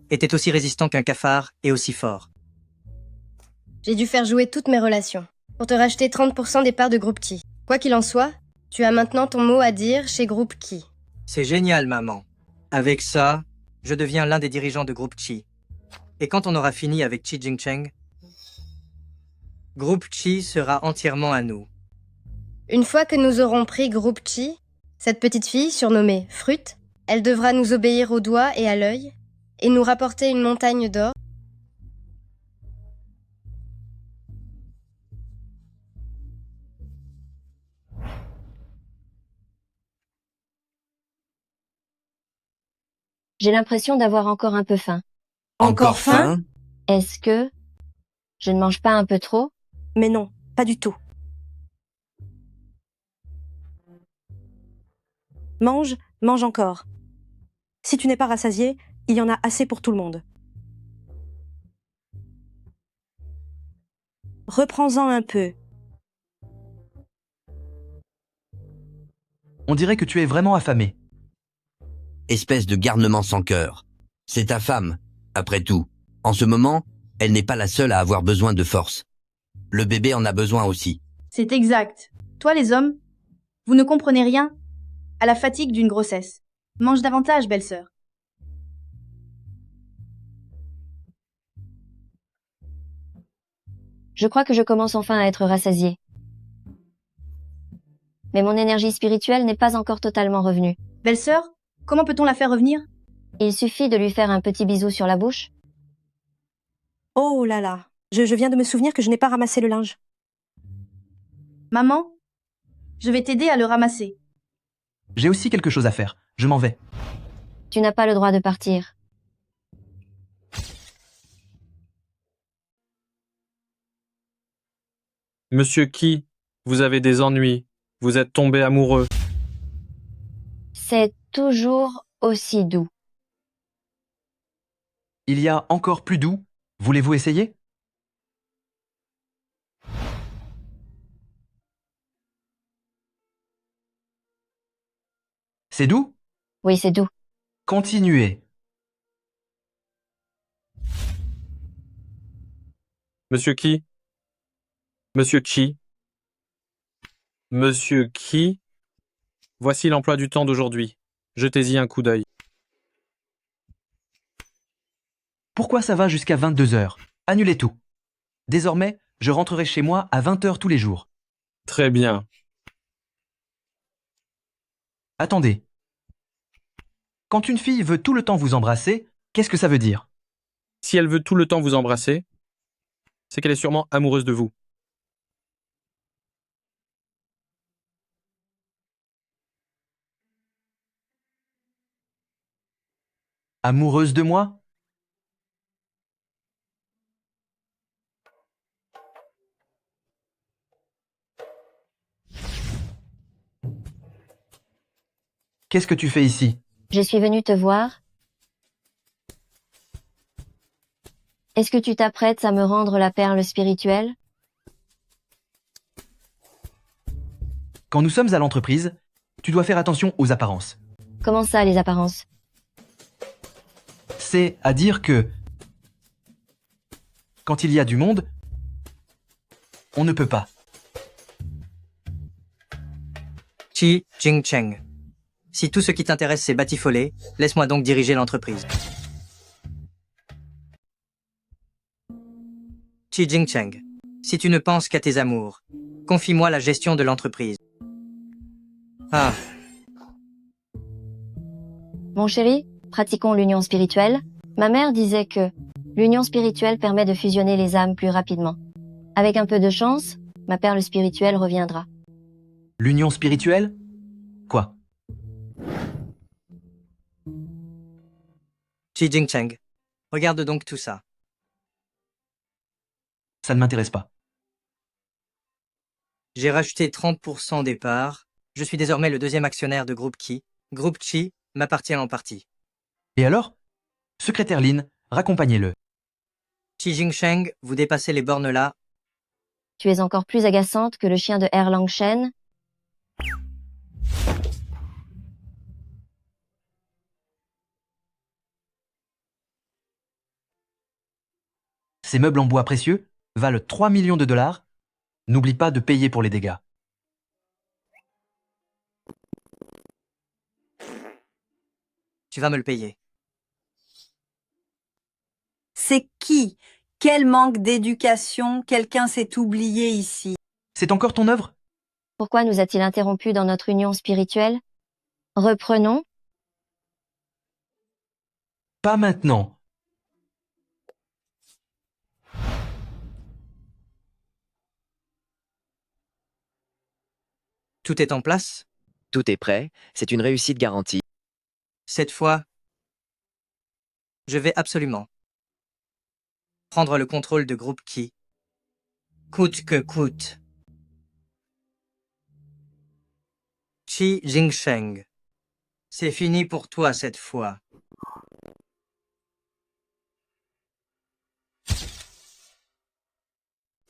était aussi résistant qu'un cafard et aussi fort? J'ai dû faire jouer toutes mes relations pour te racheter 30% des parts de Groupe Qi. Quoi qu'il en soit, tu as maintenant ton mot à dire chez Groupe Qi. C'est génial, maman. Avec ça, je deviens l'un des dirigeants de Groupe Qi. Et quand on aura fini avec Qi Jingcheng, Groupe Qi sera entièrement à nous. Une fois que nous aurons pris Groupe Qi, cette petite fille, surnommée Fruit, elle devra nous obéir au doigt et à l'œil, et nous rapporter une montagne d'or. J'ai l'impression d'avoir encore un peu faim. Encore faim? Est-ce que je ne mange pas un peu trop? Mais non, pas du tout. Mange, mange encore. Si tu n'es pas rassasié, il y en a assez pour tout le monde. Reprends-en un peu. On dirait que tu es vraiment affamé. Espèce de garnement sans cœur. C'est ta femme, après tout. En ce moment, elle n'est pas la seule à avoir besoin de force. Le bébé en a besoin aussi. C'est exact. Toi, les hommes, vous ne comprenez rien à la fatigue d'une grossesse. Mange davantage, belle-sœur. Je crois que je commence enfin à être rassasiée. Mais mon énergie spirituelle n'est pas encore totalement revenue. Belle-sœur, comment peut-on la faire revenir? Il suffit de lui faire un petit bisou sur la bouche. Oh là là, je viens de me souvenir que je n'ai pas ramassé le linge. Maman, je vais t'aider à le ramasser. J'ai aussi quelque chose à faire. Je m'en vais. Tu n'as pas le droit de partir. Monsieur Qi, vous avez des ennuis. Vous êtes tombé amoureux. C'est toujours aussi doux. Il y a encore plus doux. Voulez-vous essayer? C'est doux? Oui, c'est doux. Continuez. Monsieur Qi? Monsieur Qi? Monsieur Qi? Voici l'emploi du temps d'aujourd'hui. Jetez-y un coup d'œil. Pourquoi ça va jusqu'à 22 heures? Annulez tout. Désormais, je rentrerai chez moi à 20 heures tous les jours. Très bien. Attendez. Quand une fille veut tout le temps vous embrasser, qu'est-ce que ça veut dire? Si elle veut tout le temps vous embrasser, c'est qu'elle est sûrement amoureuse de vous. Amoureuse de moi? Qu'est-ce que tu fais ici? Je suis venue te voir. Est-ce que tu t'apprêtes à me rendre la perle spirituelle? Quand nous sommes à l'entreprise, tu dois faire attention aux apparences. Comment ça, les apparences? C'est à dire que quand il y a du monde, on ne peut pas. Qi Jingcheng. Si tout ce qui t'intéresse c'est batifoler, laisse-moi donc diriger l'entreprise. Qi Jingcheng. Si tu ne penses qu'à tes amours, confie-moi la gestion de l'entreprise. Ah, Mon chéri, pratiquons l'union spirituelle. Ma mère disait que l'union spirituelle permet de fusionner les âmes plus rapidement. Avec un peu de chance, ma perle spirituelle reviendra. L'union spirituelle? Quoi? Qi Jingcheng. Regarde donc tout ça. Ça ne m'intéresse pas. J'ai racheté 30% des parts. Je suis désormais le deuxième actionnaire de Groupe Qi. Groupe Qi m'appartient en partie. Et alors? Secrétaire Lin, raccompagnez-le. Qi Jingsheng, vous dépassez les bornes là. Tu es encore plus agaçante que le chien de Erlang Shen. Ces meubles en bois précieux valent 3 millions de dollars. N'oublie pas de payer pour les dégâts. Tu vas me le payer. C'est qui? Quel manque d'éducation, quelqu'un s'est oublié ici. C'est encore ton œuvre? Pourquoi nous a-t-il interrompus dans notre union spirituelle? Reprenons. Pas maintenant. Tout est en place? Tout est prêt, c'est une réussite garantie. Cette fois, je vais absolument prendre le contrôle de groupe Qi, coûte que coûte. Qi Jingsheng, c'est fini pour toi cette fois.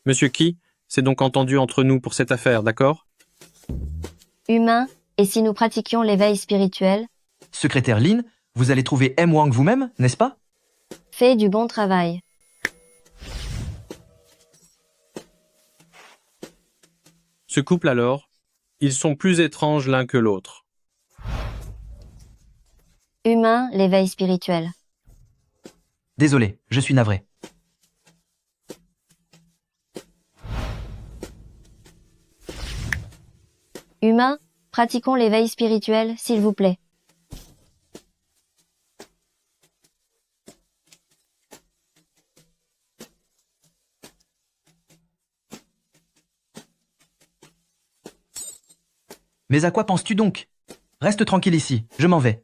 Monsieur Qi, c'est donc entendu entre nous pour cette affaire, d'accord? Humain, et si nous pratiquions l'éveil spirituel? Secrétaire Lin, vous allez trouver M. Wang vous-même, n'est-ce pas? Fais du bon travail. Ce couple alors, ils sont plus étranges l'un que l'autre. Humain, l'éveil spirituel. Désolé, je suis navré. Humain, pratiquons l'éveil spirituel, s'il vous plaît. Mais à quoi penses-tu donc? Reste tranquille ici, je m'en vais.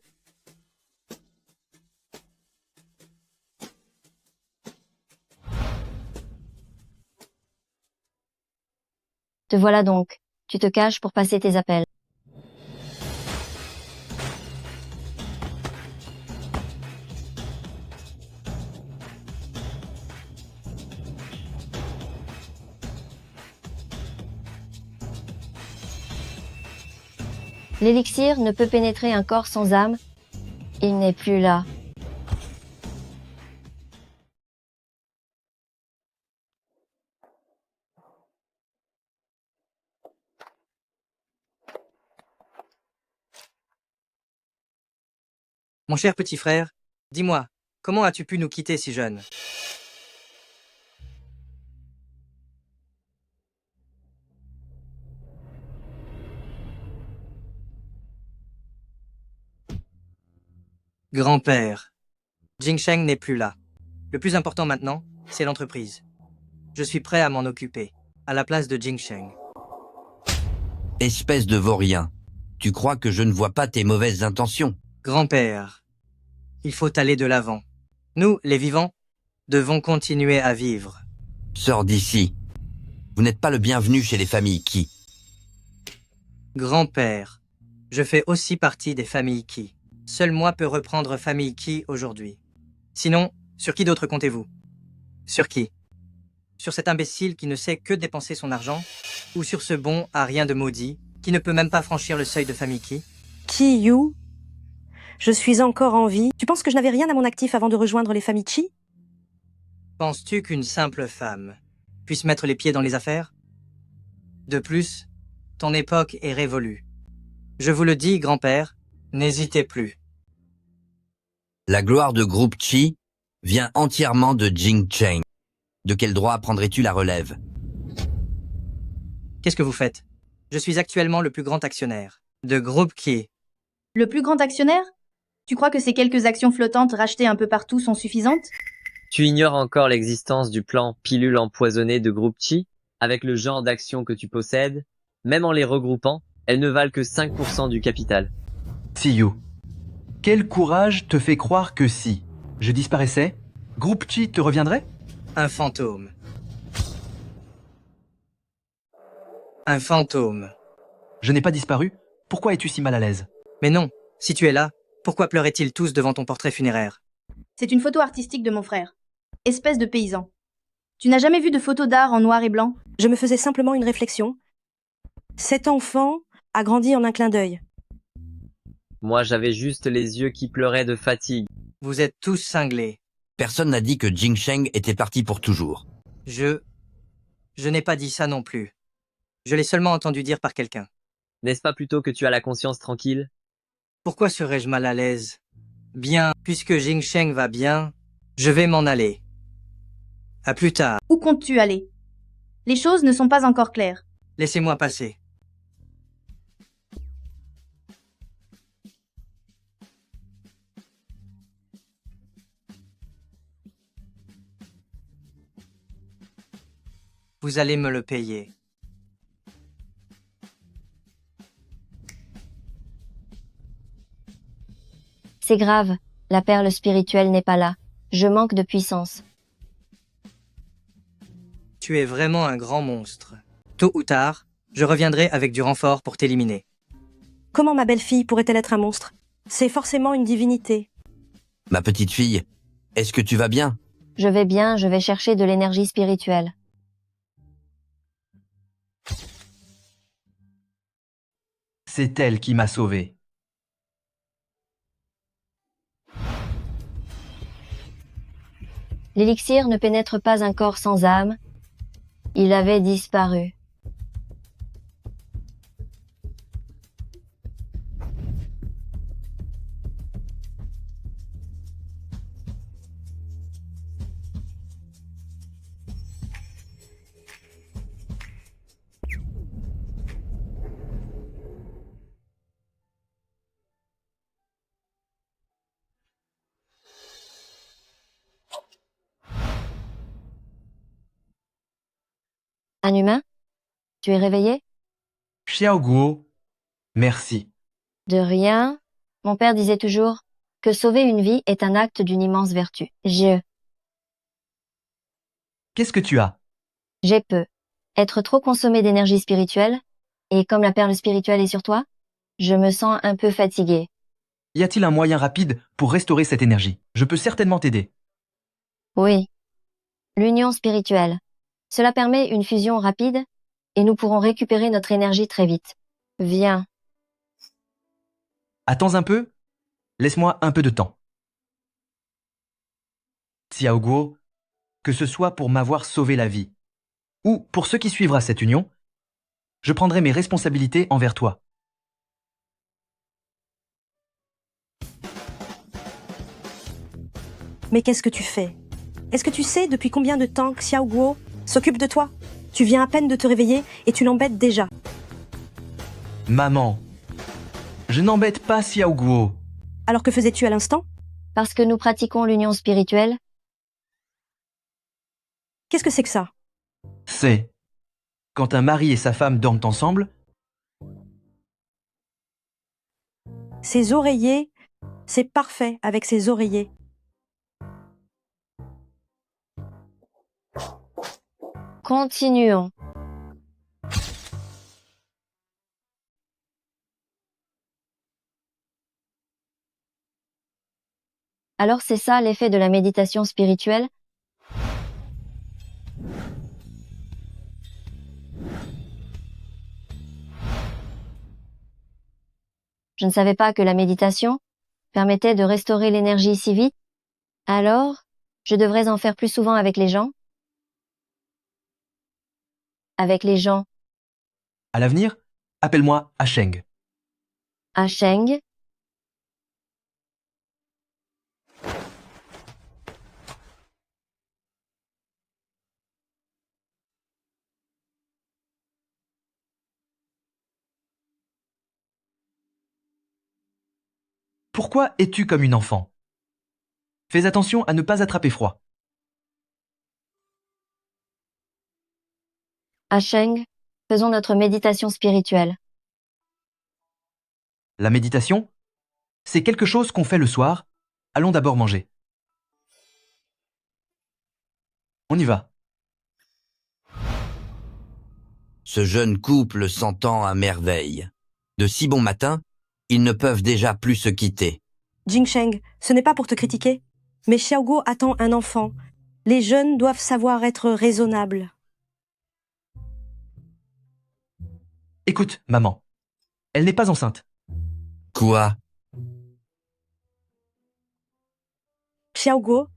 Te voilà donc. Tu te caches pour passer tes appels. L'élixir ne peut pénétrer un corps sans âme. Il n'est plus là. Mon cher petit frère, dis-moi, comment as-tu pu nous quitter si jeune? Grand-père, Jingsheng n'est plus là. Le plus important maintenant, c'est l'entreprise. Je suis prêt à m'en occuper, à la place de Jingsheng. Espèce de vaurien, tu crois que je ne vois pas tes mauvaises intentions? Grand-père, il faut aller de l'avant. Nous, les vivants, devons continuer à vivre. Sors d'ici. Vous n'êtes pas le bienvenu chez les familles Qi. Grand-père, je fais aussi partie des familles Qi. Seul moi peux reprendre famille Qi aujourd'hui. Sinon, sur qui d'autre comptez-vous? Sur qui? Sur cet imbécile qui ne sait que dépenser son argent? Ou sur ce bon à rien de maudit, qui ne peut même pas franchir le seuil de famille Qi? Qi Yu? Je suis encore en vie. Tu penses que je n'avais rien à mon actif avant de rejoindre les familles Qi? Penses-tu qu'une simple femme puisse mettre les pieds dans les affaires? De plus, ton époque est révolue. Je vous le dis, grand-père, n'hésitez plus. La gloire de groupe Qi vient entièrement de Jingsheng. De quel droit prendrais-tu la relève? Qu'est-ce que vous faites? Je suis actuellement le plus grand actionnaire de groupe Qi. Le plus grand actionnaire? Tu crois que ces quelques actions flottantes rachetées un peu partout sont suffisantes? Tu ignores encore l'existence du plan pilule empoisonnée de groupe Qi? Avec le genre d'actions que tu possèdes, même en les regroupant, elles ne valent que 5% du capital. Yu, quel courage te fait croire que si je disparaissais, groupe Qi te reviendrait? Un fantôme. Un fantôme. Je n'ai pas disparu. Pourquoi es-tu si mal à l'aise? Mais non, si tu es là, Pourquoi pleuraient-ils tous devant ton portrait funéraire? C'est une photo artistique de mon frère. Espèce de paysan. Tu n'as jamais vu de photo d'art en noir et blanc? Je me faisais simplement une réflexion. Cet enfant a grandi en un clin d'œil. Moi, j'avais juste les yeux qui pleuraient de fatigue. Vous êtes tous cinglés. Personne n'a dit que Jing Sheng était parti pour toujours. Je n'ai pas dit ça non plus. Je l'ai seulement entendu dire par quelqu'un. N'est-ce pas plutôt que tu as la conscience tranquille? Pourquoi serais-je mal à l'aise? Bien, puisque Jing Sheng va bien, je vais m'en aller. À plus tard. Où comptes-tu aller? Les choses ne sont pas encore claires. Laissez-moi passer. Vous allez me le payer. C'est grave, la perle spirituelle n'est pas là. Je manque de puissance. Tu es vraiment un grand monstre. Tôt ou tard, je reviendrai avec du renfort pour t'éliminer. Comment ma belle-fille pourrait-elle être un monstre? C'est forcément une divinité. Ma petite fille, est-ce que tu vas bien? Je vais bien, je vais chercher de l'énergie spirituelle. C'est elle qui m'a sauvé. L'élixir ne pénètre pas un corps sans âme. Il avait disparu. Un humain? Tu es réveillé? Xiao Guo, merci. De rien. Mon père disait toujours que sauver une vie est un acte d'une immense vertu. Qu'est-ce que tu as? J'ai peu. Être trop consommé d'énergie spirituelle, et comme la perle spirituelle est sur toi, je me sens un peu fatigué. Y a-t-il un moyen rapide pour restaurer cette énergie? Je peux certainement t'aider. Oui. L'union spirituelle. Cela permet une fusion rapide, et nous pourrons récupérer notre énergie très vite. Viens. Attends un peu. Laisse-moi un peu de temps. Xiao Guo, que ce soit pour m'avoir sauvé la vie, ou pour ce qui suivra cette union, je prendrai mes responsabilités envers toi. Mais qu'est-ce que tu fais? Est-ce que tu sais depuis combien de temps que Xiao Guo s'occupe de toi? Tu viens à peine de te réveiller et tu l'embêtes déjà. Maman, je n'embête pas Xiao Guo. Alors que faisais-tu à l'instant? Parce que nous pratiquons l'union spirituelle. Qu'est-ce que c'est que ça? C'est quand un mari et sa femme dorment ensemble. Ces oreillers, c'est parfait avec ces oreillers. Continuons. Alors c'est ça l'effet de la méditation spirituelle? Je ne savais pas que la méditation permettait de restaurer l'énergie si vite. Alors, je devrais en faire plus souvent avec les gens? Avec les gens. À l'avenir, appelle-moi Asheng. Asheng. Pourquoi es-tu comme une enfant? Fais attention à ne pas attraper froid. Asheng, faisons notre méditation spirituelle. La méditation, c'est quelque chose qu'on fait le soir. Allons d'abord manger. On y va. Ce jeune couple s'entend à merveille. De si bon matin, ils ne peuvent déjà plus se quitter. Jingsheng, ce n'est pas pour te critiquer, mais Xiaoguo attend un enfant. Les jeunes doivent savoir être raisonnables. Écoute, maman. Elle n'est pas enceinte. Quoi? Xiaoguo,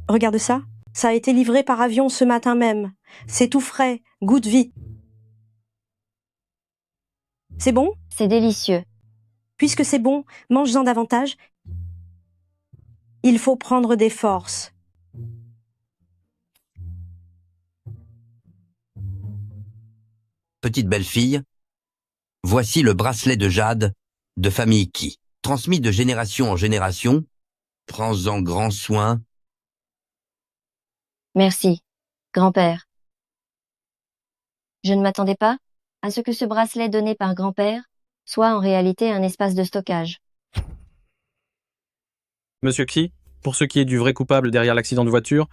regarde ça. Ça a été livré par avion ce matin même. C'est tout frais, goûte vite. C'est bon? C'est délicieux. Puisque c'est bon, mange-en davantage. Il faut prendre des forces. Petite belle-fille, voici le bracelet de jade de famille Qi. Transmis de génération en génération, prends-en grand soin. Merci, grand-père. Je ne m'attendais pas à ce que ce bracelet donné par grand-père soit en réalité un espace de stockage. Monsieur Xi, pour ce qui est du vrai coupable derrière l'accident de voiture,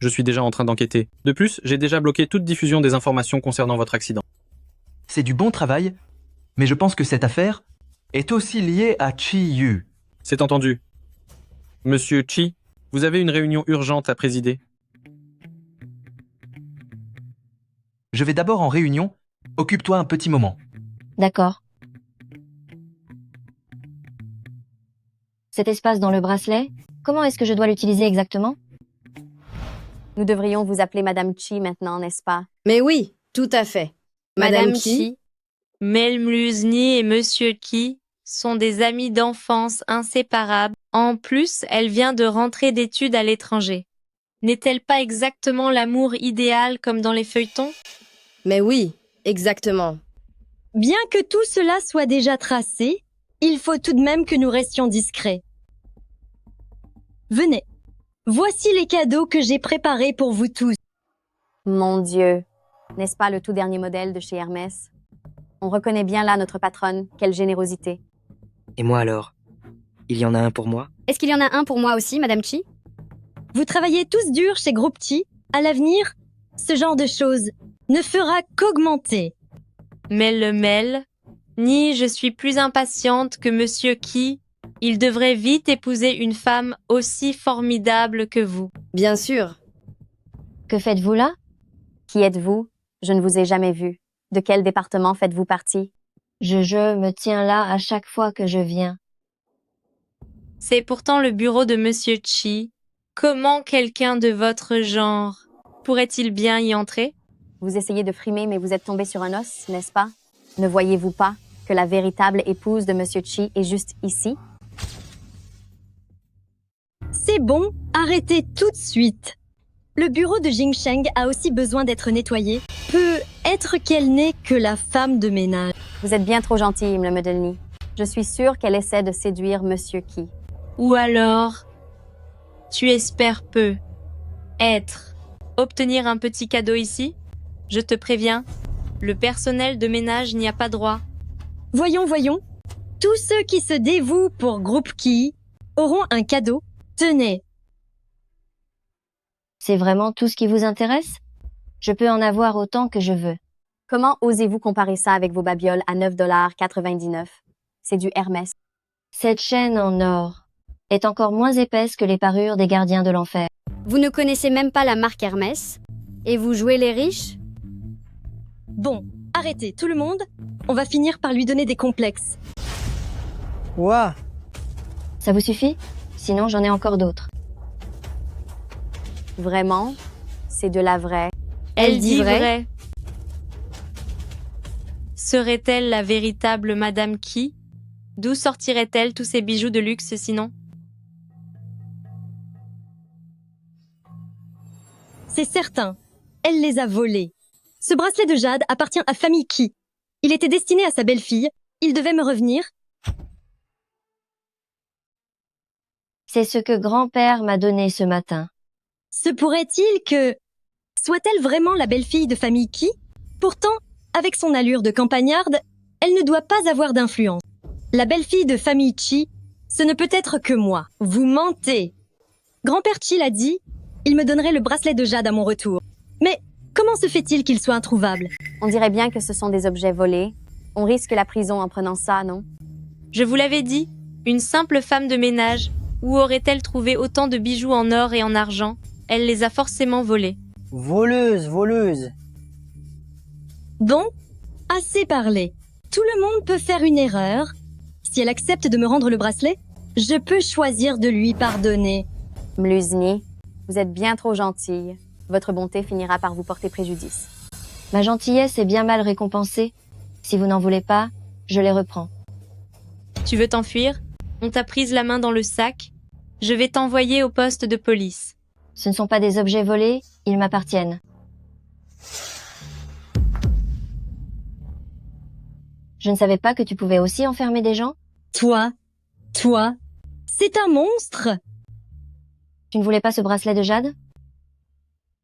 je suis déjà en train d'enquêter. De plus, j'ai déjà bloqué toute diffusion des informations concernant votre accident. C'est du bon travail, mais je pense que cette affaire est aussi liée à Chi Yu. C'est entendu. Monsieur Chi, vous avez une réunion urgente à présider. Je vais d'abord en réunion. Occupe-toi un petit moment. D'accord. Cet espace dans le bracelet, comment est-ce que je dois l'utiliser exactement? Nous devrions vous appeler Madame Chi maintenant, n'est-ce pas? Mais oui, tout à fait. Madame Qi, Melmlusny et Monsieur Qi sont des amis d'enfance inséparables. En plus, elle vient de rentrer d'études à l'étranger. N'est-elle pas exactement l'amour idéal comme dans les feuilletons? Mais oui, exactement. Bien que tout cela soit déjà tracé, il faut tout de même que nous restions discrets. Venez, voici les cadeaux que j'ai préparés pour vous tous. Mon Dieu, n'est-ce pas le tout dernier modèle de chez Hermès? On reconnaît bien là notre patronne, quelle générosité. Et moi alors? Il y en a un pour moi? Est-ce qu'il y en a un pour moi aussi, Madame Chi? Vous travaillez tous dur chez Groupe Chi. À l'avenir, ce genre de choses ne fera qu'augmenter. Ni je suis plus impatiente que Monsieur Qi. Il devrait vite épouser une femme aussi formidable que vous. Bien sûr. Que faites-vous là? Qui êtes-vous? Je ne vous ai jamais vu. De quel département faites-vous partie? Je me tiens là à chaque fois que je viens. C'est pourtant le bureau de Monsieur Chi. Comment quelqu'un de votre genre pourrait-il bien y entrer? Vous essayez de frimer, mais vous êtes tombé sur un os, n'est-ce pas? Ne voyez-vous pas que la véritable épouse de Monsieur Chi est juste ici? C'est bon, arrêtez tout de suite. Le bureau de Jingsheng a aussi besoin d'être nettoyé. Peut être qu'elle n'est que la femme de ménage. Vous êtes bien trop gentil, me Modelny. Je suis sûre qu'elle essaie de séduire Monsieur Qi. Ou alors, tu espères peu obtenir un petit cadeau ici? Je te préviens, le personnel de ménage n'y a pas droit. Voyons. Tous ceux qui se dévouent pour Groupe Qi auront un cadeau. Tenez. C'est vraiment tout ce qui vous intéresse? Je peux en avoir autant que je veux. Comment osez-vous comparer ça avec vos babioles à 9,99 $? C'est du Hermès. Cette chaîne en or est encore moins épaisse que les parures des gardiens de l'enfer. Vous ne connaissez même pas la marque Hermès? Et vous jouez les riches? Bon, arrêtez tout le monde. On va finir par lui donner des complexes. Ouah! Ça vous suffit? Sinon, j'en ai encore d'autres. Vraiment? C'est de la vraie. Elle dit vrai. Serait-elle la véritable Madame Qi? D'où sortirait-elle tous ces bijoux de luxe sinon? C'est certain. Elle les a volés. Ce bracelet de jade appartient à famille Qi. Il était destiné à sa belle-fille. Il devait me revenir. C'est ce que grand-père m'a donné ce matin. Se pourrait-il que... Soit-elle vraiment la belle-fille de famille Qi? Pourtant, avec son allure de campagnarde, elle ne doit pas avoir d'influence. La belle-fille de famille Qi, ce ne peut être que moi. Vous mentez. Grand-père Qi l'a dit, il me donnerait le bracelet de jade à mon retour. Mais comment se fait-il qu'il soit introuvable? On dirait bien que ce sont des objets volés. On risque la prison en prenant ça, non? Je vous l'avais dit, Une simple femme de ménage, où aurait-elle trouvé autant de bijoux en or et en argent? Elle les a forcément volés. Voleuse, voleuse. Bon, assez parlé. Tout le monde peut faire une erreur. Si elle accepte de me rendre le bracelet, je peux choisir de lui pardonner. Mlusny, vous êtes bien trop gentille. Votre bonté finira par vous porter préjudice. Ma gentillesse est bien mal récompensée. Si vous n'en voulez pas, je les reprends. Tu veux t'enfuir? On t'a prise la main dans le sac. Je vais t'envoyer au poste de police. Ce ne sont pas des objets volés, ils m'appartiennent. Je ne savais pas que tu pouvais aussi enfermer des gens. Toi, c'est un monstre. Tu ne voulais pas ce bracelet de jade?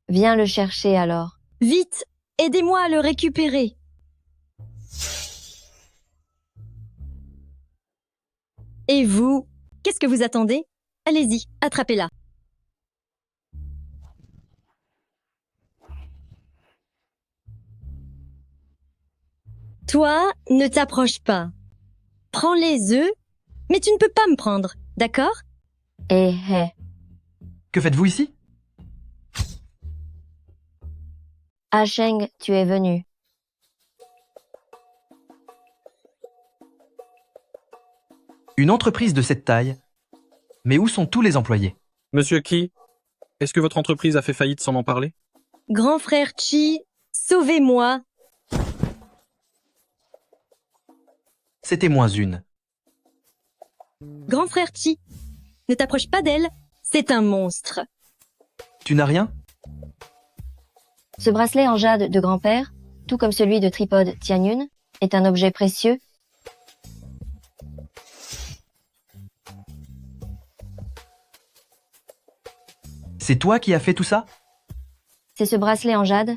Viens le chercher alors. Vite, aidez-moi à le récupérer. Et vous, qu'est-ce que vous attendez? Allez-y, attrapez-la. Toi, ne t'approche pas. Prends les œufs, mais tu ne peux pas me prendre, d'accord? Eh. Que faites-vous ici? Ah Sheng, tu es venu. Une entreprise de cette taille? Mais où sont tous les employés? Monsieur Qi, est-ce que votre entreprise a fait faillite sans m'en parler? Grand frère Qi, sauvez-moi. C'était -1. Grand frère Qi, ne t'approche pas d'elle, c'est un monstre. Tu n'as rien? Ce bracelet en jade de grand-père, tout comme celui de Tripode Tianyun, est un objet précieux. C'est toi qui as fait tout ça? C'est ce bracelet en jade.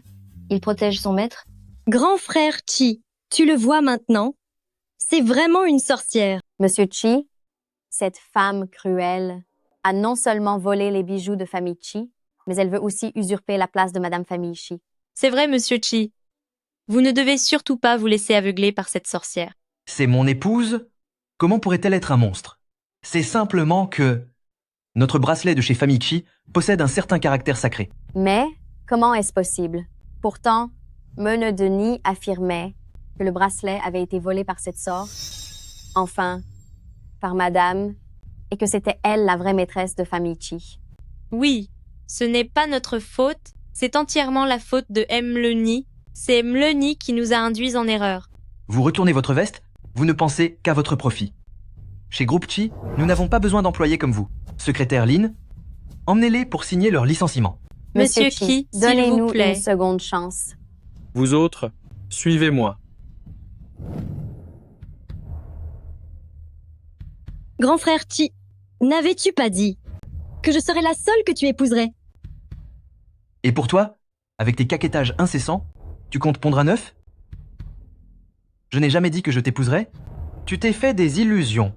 Il protège son maître. Grand frère Qi, tu le vois maintenant? C'est vraiment une sorcière. Monsieur Qi, cette femme cruelle a non seulement volé les bijoux de famille Qi, mais elle veut aussi usurper la place de Madame Famille Qi. C'est vrai, monsieur Qi. Vous ne devez surtout pas vous laisser aveugler par cette sorcière. C'est mon épouse? Comment pourrait-elle être un monstre? C'est simplement que notre bracelet de chez Famille Qi possède un certain caractère sacré. Mais comment est-ce possible? Pourtant, Meune Denis affirmait que le bracelet avait été volé par cette sorte, enfin, par Madame, et que c'était elle la vraie maîtresse de Famille Qi. Oui, ce n'est pas notre faute, c'est entièrement la faute de Mleni. C'est Mleni qui nous a induits en erreur. Vous retournez votre veste, vous ne pensez qu'à votre profit. Chez Groupe Qi, nous n'avons pas besoin d'employés comme vous. Secrétaire Lin, emmenez-les pour signer leur licenciement. Monsieur Qi, s'il vous donnez-nous plaît. une seconde chance. Vous autres, suivez-moi. Grand frère Qi, n'avais-tu pas dit que je serais la seule que tu épouserais? Et pour toi, avec tes caquettages incessants, tu comptes pondre un œuf? Je n'ai jamais dit que je t'épouserais. Tu t'es fait des illusions.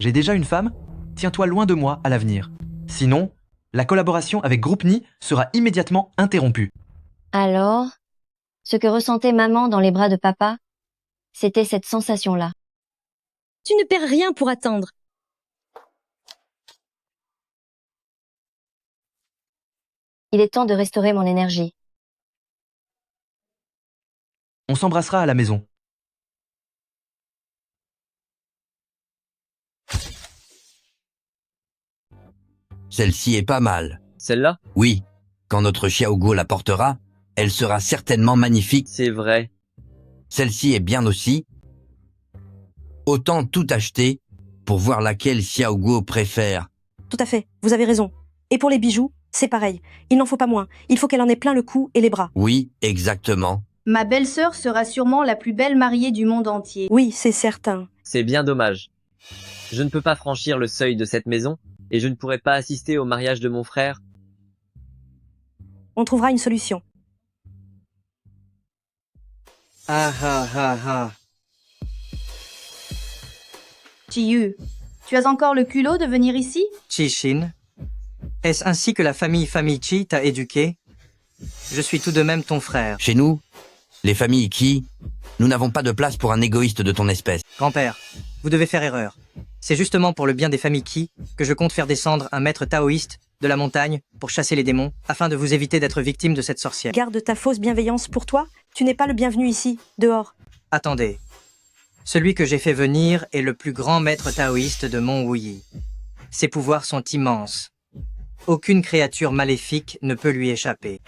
J'ai déjà une femme, tiens-toi loin de moi à l'avenir. Sinon, la collaboration avec Groupe Ni sera immédiatement interrompue. Alors, ce que ressentait maman dans les bras de papa, c'était cette sensation-là. Tu ne perds rien pour attendre. Il est temps de restaurer mon énergie. On s'embrassera à la maison. Celle-ci est pas mal. Celle-là? Oui. Quand notre Xiaoguo la portera, elle sera certainement magnifique. C'est vrai. Celle-ci est bien aussi. Autant tout acheter pour voir laquelle Xiaoguo préfère. Tout à fait, vous avez raison. Et pour les bijoux, c'est pareil. Il n'en faut pas moins. Il faut qu'elle en ait plein le cou et les bras. Oui, exactement. Ma belle-sœur sera sûrement la plus belle mariée du monde entier. Oui, c'est certain. C'est bien dommage. Je ne peux pas franchir le seuil de cette maison, et je ne pourrai pas assister au mariage de mon frère. On trouvera une solution. Ah ah ah ah. Chiyu, tu as encore le culot de venir ici? Qi-Shin, est-ce ainsi que la famille Qi t'a éduqué? Je suis tout de même ton frère. Chez nous, Les familles qui? Nous n'avons pas de place pour un égoïste de ton espèce. Grand-père, vous devez faire erreur. C'est justement pour le bien des familles Qi que je compte faire descendre un maître taoïste de la montagne pour chasser les démons, afin de vous éviter d'être victime de cette sorcière. Garde ta fausse bienveillance pour toi. Tu n'es pas le bienvenu ici, dehors. Attendez. Celui que j'ai fait venir est le plus grand maître taoïste de Mont Wuyi. Ses pouvoirs sont immenses. Aucune créature maléfique ne peut lui échapper.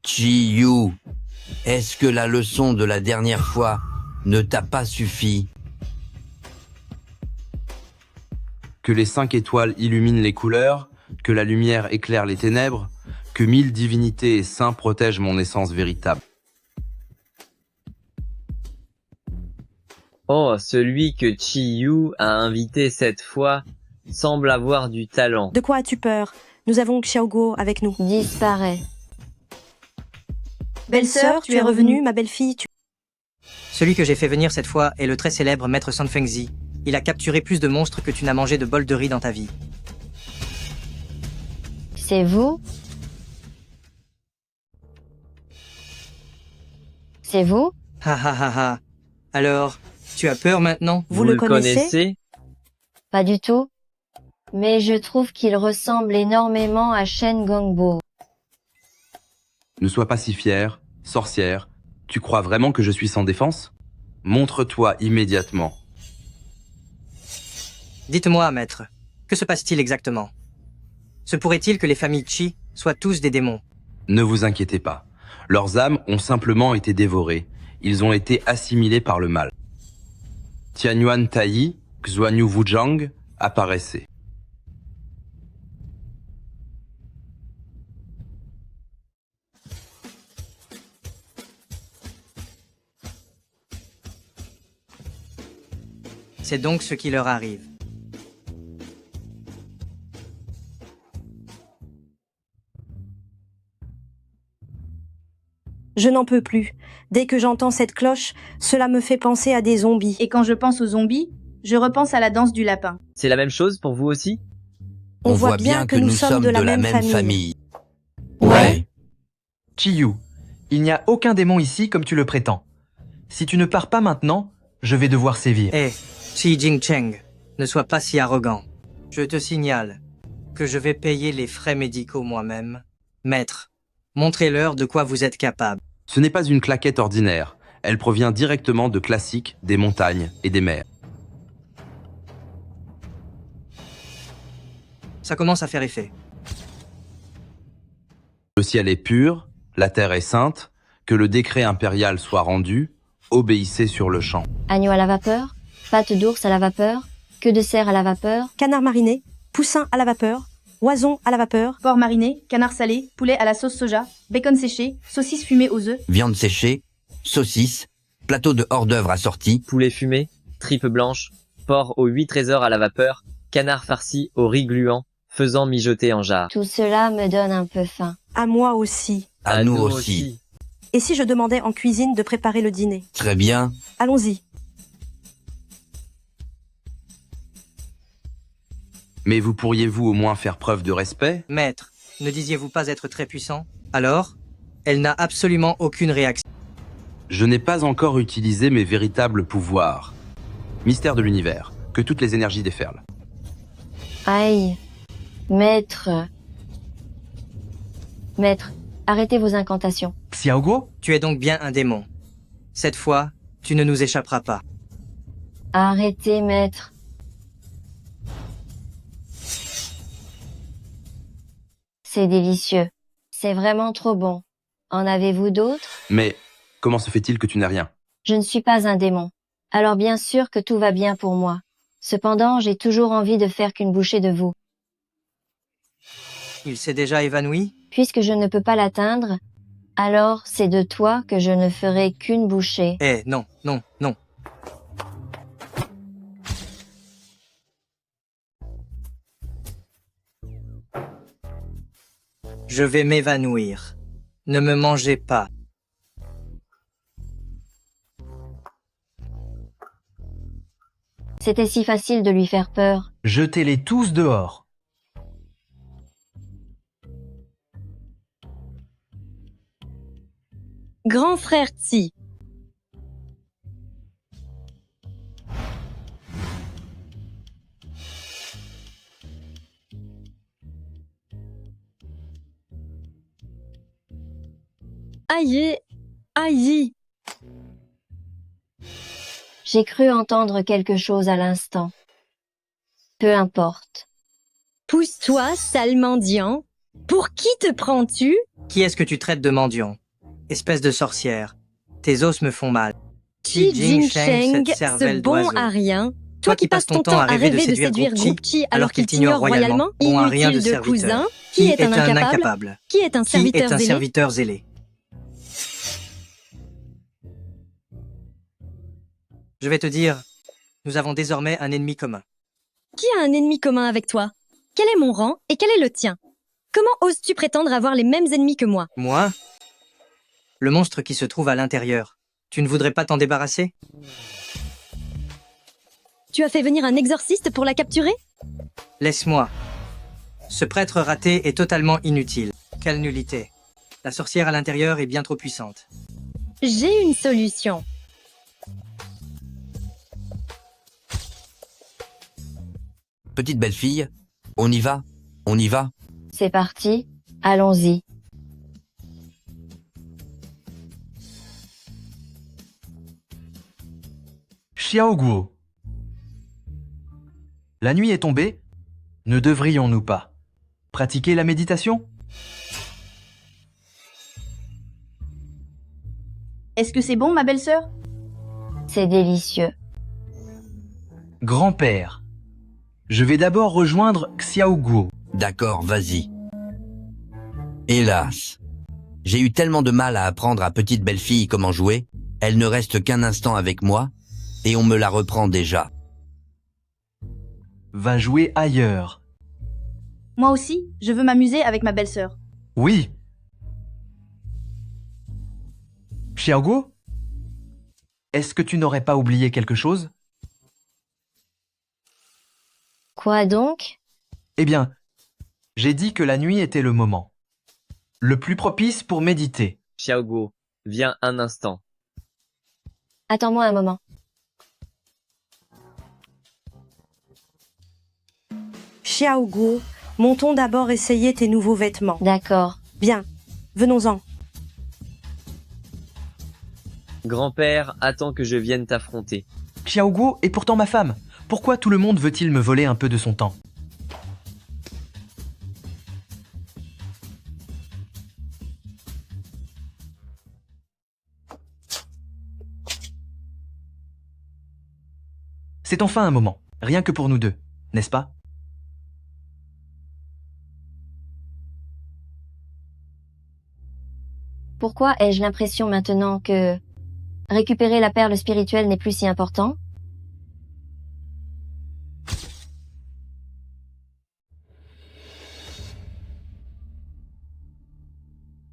Chi Yu, est-ce que la leçon de la dernière fois ne t'a pas suffi? Que les 5 étoiles illuminent les couleurs, que la lumière éclaire les ténèbres, que 1000 divinités et saints protègent mon essence véritable. Oh, celui que Chi Yu a invité cette fois semble avoir du talent. De quoi as-tu peur? Nous avons Xiaoguo avec nous. Disparaît. Belle-sœur, tu es revenue, ma belle-fille. Celui que j'ai fait venir cette fois est le très célèbre maître Sanfengzi. Il a capturé plus de monstres que tu n'as mangé de bol de riz dans ta vie. C'est vous? C'est vous? Ha ha ha ha. Alors, tu as peur maintenant? Vous le connaissez? Pas du tout. Mais je trouve qu'il ressemble énormément à Shen Gongbo. Ne sois pas si fière, sorcière. Tu crois vraiment que je suis sans défense? Montre-toi immédiatement. Dites-moi, maître, que se passe-t-il exactement? Se pourrait-il que les familles Qi soient tous des démons? Ne vous inquiétez pas. Leurs âmes ont simplement été dévorées. Ils ont été assimilés par le mal. Tianyuan Taiyi, Xuanyu Wuzhang apparaissaient. C'est donc ce qui leur arrive. Je n'en peux plus. Dès que j'entends cette cloche, cela me fait penser à des zombies. Et quand je pense aux zombies, je repense à la danse du lapin. C'est la même chose pour vous aussi? On voit bien que nous sommes de la même famille. Ouais. Chiyu, il n'y a aucun démon ici comme tu le prétends. Si tu ne pars pas maintenant, je vais devoir sévir. Hé, Qi Jingcheng, ne sois pas si arrogant. Je te signale que je vais payer les frais médicaux moi-même. Maître, montrez-leur de quoi vous êtes capable. Ce n'est pas une claquette ordinaire. Elle provient directement de classiques, des montagnes et des mers. Ça commence à faire effet. Le ciel est pur, la terre est sainte, que le décret impérial soit rendu, obéissez sur le champ. Agneau à la vapeur, pâte d'ours à la vapeur, queue de cerf à la vapeur, canard mariné, poussin à la vapeur, oison à la vapeur, porc mariné, canard salé, poulet à la sauce soja, bacon séché, saucisse fumée aux œufs, viande séchée, saucisse, plateau de hors-d'œuvre assorti, poulet fumé, tripes blanches, porc aux 8 trésors à la vapeur, canard farci au riz gluant, faisant mijoter en jarre. Tout cela me donne un peu faim. À moi aussi. À nous aussi. Et si je demandais en cuisine de préparer le dîner? Très bien. Allons-y. Mais vous pourriez-vous au moins faire preuve de respect? Maître, ne disiez-vous pas être très puissant? Alors, elle n'a absolument aucune réaction. Je n'ai pas encore utilisé mes véritables pouvoirs. Mystère de l'univers, que toutes les énergies déferlent. Aïe. Maître. Maître, arrêtez vos incantations. Xiaoguo? Tu es donc bien un démon. Cette fois, tu ne nous échapperas pas. Arrêtez, maître. C'est délicieux. C'est vraiment trop bon. En avez-vous d'autres? Mais comment se fait-il que tu n'aies rien? Je ne suis pas un démon. Alors bien sûr que tout va bien pour moi. Cependant, j'ai toujours envie de faire qu'une bouchée de vous. Il s'est déjà évanoui? Puisque je ne peux pas l'atteindre, alors c'est de toi que je ne ferai qu'une bouchée. Eh, non, non, non. Je vais m'évanouir. Ne me mangez pas. C'était si facile de lui faire peur. Jetez-les tous dehors. Grand frère Tsi. Aïe, aïe. J'ai cru entendre quelque chose à l'instant. Peu importe. Pousse-toi, sale mendiant. Pour qui te prends-tu? Qui est-ce que tu traites de mendiant? Espèce de sorcière. Tes os me font mal. Qi Jinsheng, cette ce cervelle bon d'oiseau. à rien. Toi qui passes ton temps à rêver de séduire Group Chi alors qu'il t'ignore t'ignore royalement, bon à rien de inutile de serviteur. cousin, qui est un incapable, qui est un Qui serviteur est un zélé. serviteur zélé. Je vais te dire, nous avons désormais un ennemi commun. Qui a un ennemi commun avec toi? Quel est mon rang et quel est le tien? Comment oses-tu prétendre avoir les mêmes ennemis que moi? Moi? Le monstre qui se trouve à l'intérieur. Tu ne voudrais pas t'en débarrasser? Tu as fait venir un exorciste pour la capturer? Laisse-moi. Ce prêtre raté est totalement inutile. Quelle nullité. La sorcière à l'intérieur est bien trop puissante. J'ai une solution. Petite belle-fille, on y va? On y va? C'est parti, allons-y. Xiaoguo. La nuit est tombée. Ne devrions-nous pas pratiquer la méditation? Est-ce que c'est bon, ma belle-sœur? C'est délicieux. Grand-père, je vais d'abord rejoindre Xiaoguo. D'accord, vas-y. Hélas, j'ai eu tellement de mal à apprendre à petite belle-fille comment jouer, elle ne reste qu'un instant avec moi, et on me la reprend déjà. Va jouer ailleurs. Moi aussi, je veux m'amuser avec ma belle-sœur. Oui. Xiaoguo, est-ce que tu n'aurais pas oublié quelque chose? Quoi donc? Eh bien, j'ai dit que la nuit était le moment. Le plus propice pour méditer. Xiaoguo, viens un instant. Attends-moi un moment. Xiaoguo, montons d'abord essayer tes nouveaux vêtements. D'accord. Bien, venons-en. Grand-père, attends que je vienne t'affronter. Xiaoguo est pourtant ma femme. Pourquoi tout le monde veut-il me voler un peu de son temps? C'est enfin un moment, rien que pour nous deux, n'est-ce pas? Pourquoi ai-je l'impression maintenant que récupérer la perle spirituelle n'est plus si important?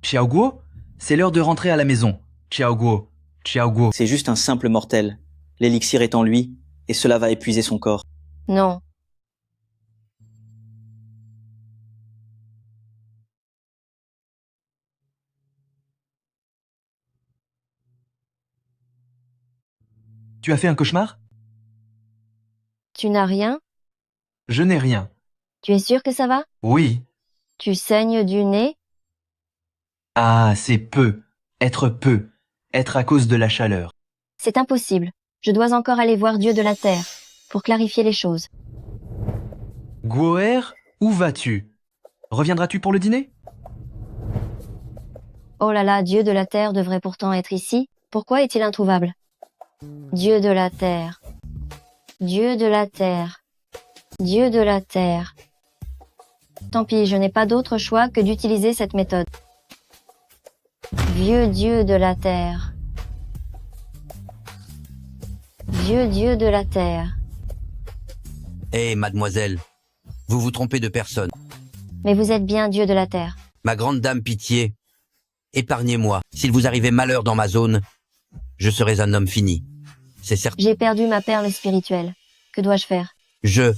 Xiaoguo, c'est l'heure de rentrer à la maison. Xiaoguo, Xiaoguo. C'est juste un simple mortel. L'élixir est en lui, et cela va épuiser son corps. Non. Tu as fait un cauchemar? Tu n'as rien? Je n'ai rien. Tu es sûr que ça va? Oui. Tu saignes du nez? Ah, c'est peu. Être peu. Être à cause de la chaleur. C'est impossible. Je dois encore aller voir Dieu de la Terre pour clarifier les choses. Guoer, où vas-tu? Reviendras-tu pour le dîner? Oh là là, Dieu de la Terre devrait pourtant être ici. Pourquoi est-il introuvable? Dieu de la Terre. Dieu de la Terre. Dieu de la Terre. Tant pis, je n'ai pas d'autre choix que d'utiliser cette méthode. Vieux Dieu de la Terre. Vieux Dieu de la Terre. Hé, mademoiselle, vous vous trompez de personne. Mais vous êtes bien Dieu de la Terre. Ma grande dame pitié, épargnez-moi. S'il vous arrivait malheur dans ma zone, je serais un homme fini. C'est certain. J'ai perdu ma perle spirituelle. Que dois-je faire? Je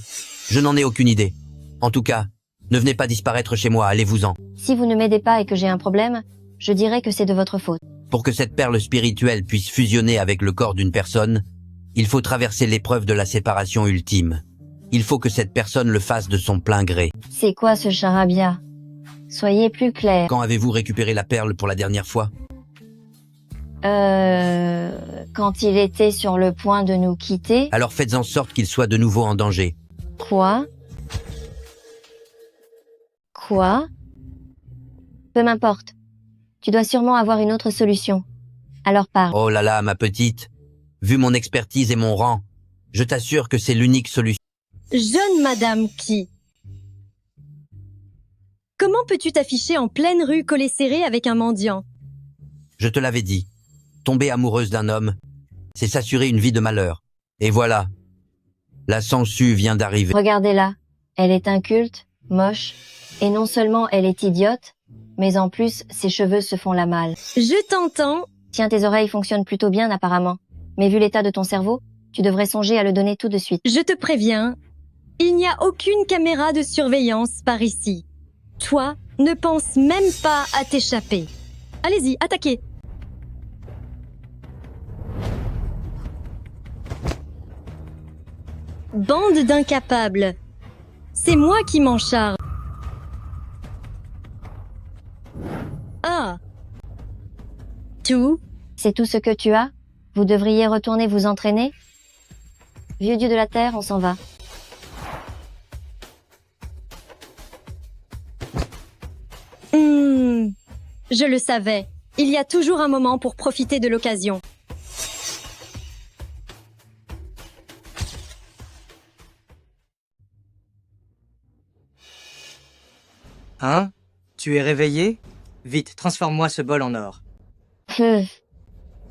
n'en ai aucune idée. En tout cas, ne venez pas disparaître chez moi, allez-vous-en. Si vous ne m'aidez pas et que j'ai un problème, je dirai que c'est de votre faute. Pour que cette perle spirituelle puisse fusionner avec le corps d'une personne, il faut traverser l'épreuve de la séparation ultime. Il faut que cette personne le fasse de son plein gré. C'est quoi ce charabia? Soyez plus clair. Quand avez-vous récupéré la perle pour la dernière fois? Quand il était sur le point de nous quitter. Alors faites en sorte qu'il soit de nouveau en danger. Quoi? Quoi? Peu m'importe. Tu dois sûrement avoir une autre solution. Alors parle. Oh là là, ma petite. Vu mon expertise et mon rang, je t'assure que c'est l'unique solution. Jeune Madame Qui. Comment peux-tu t'afficher en pleine rue collée serrée avec un mendiant? Je te l'avais dit. Tomber amoureuse d'un homme, c'est s'assurer une vie de malheur. Et voilà. La sangsue vient d'arriver. Regardez-la. Elle est inculte, moche, et non seulement elle est idiote, mais en plus, ses cheveux se font la malle. Je t'entends. Tiens, tes oreilles fonctionnent plutôt bien apparemment. Mais vu l'état de ton cerveau, tu devrais songer à le donner tout de suite. Je te préviens, il n'y a aucune caméra de surveillance par ici. Toi, ne pense même pas à t'échapper. Allez-y, attaquez. Bande d'incapables. C'est moi qui m'en charge. Ah. Tout? C'est tout ce que tu as? Vous devriez retourner vous entraîner? Vieux dieu de la terre, on s'en va. Je le savais. Il y a toujours un moment pour profiter de l'occasion. Hein? Tu es réveillé? Vite, transforme-moi ce bol en or.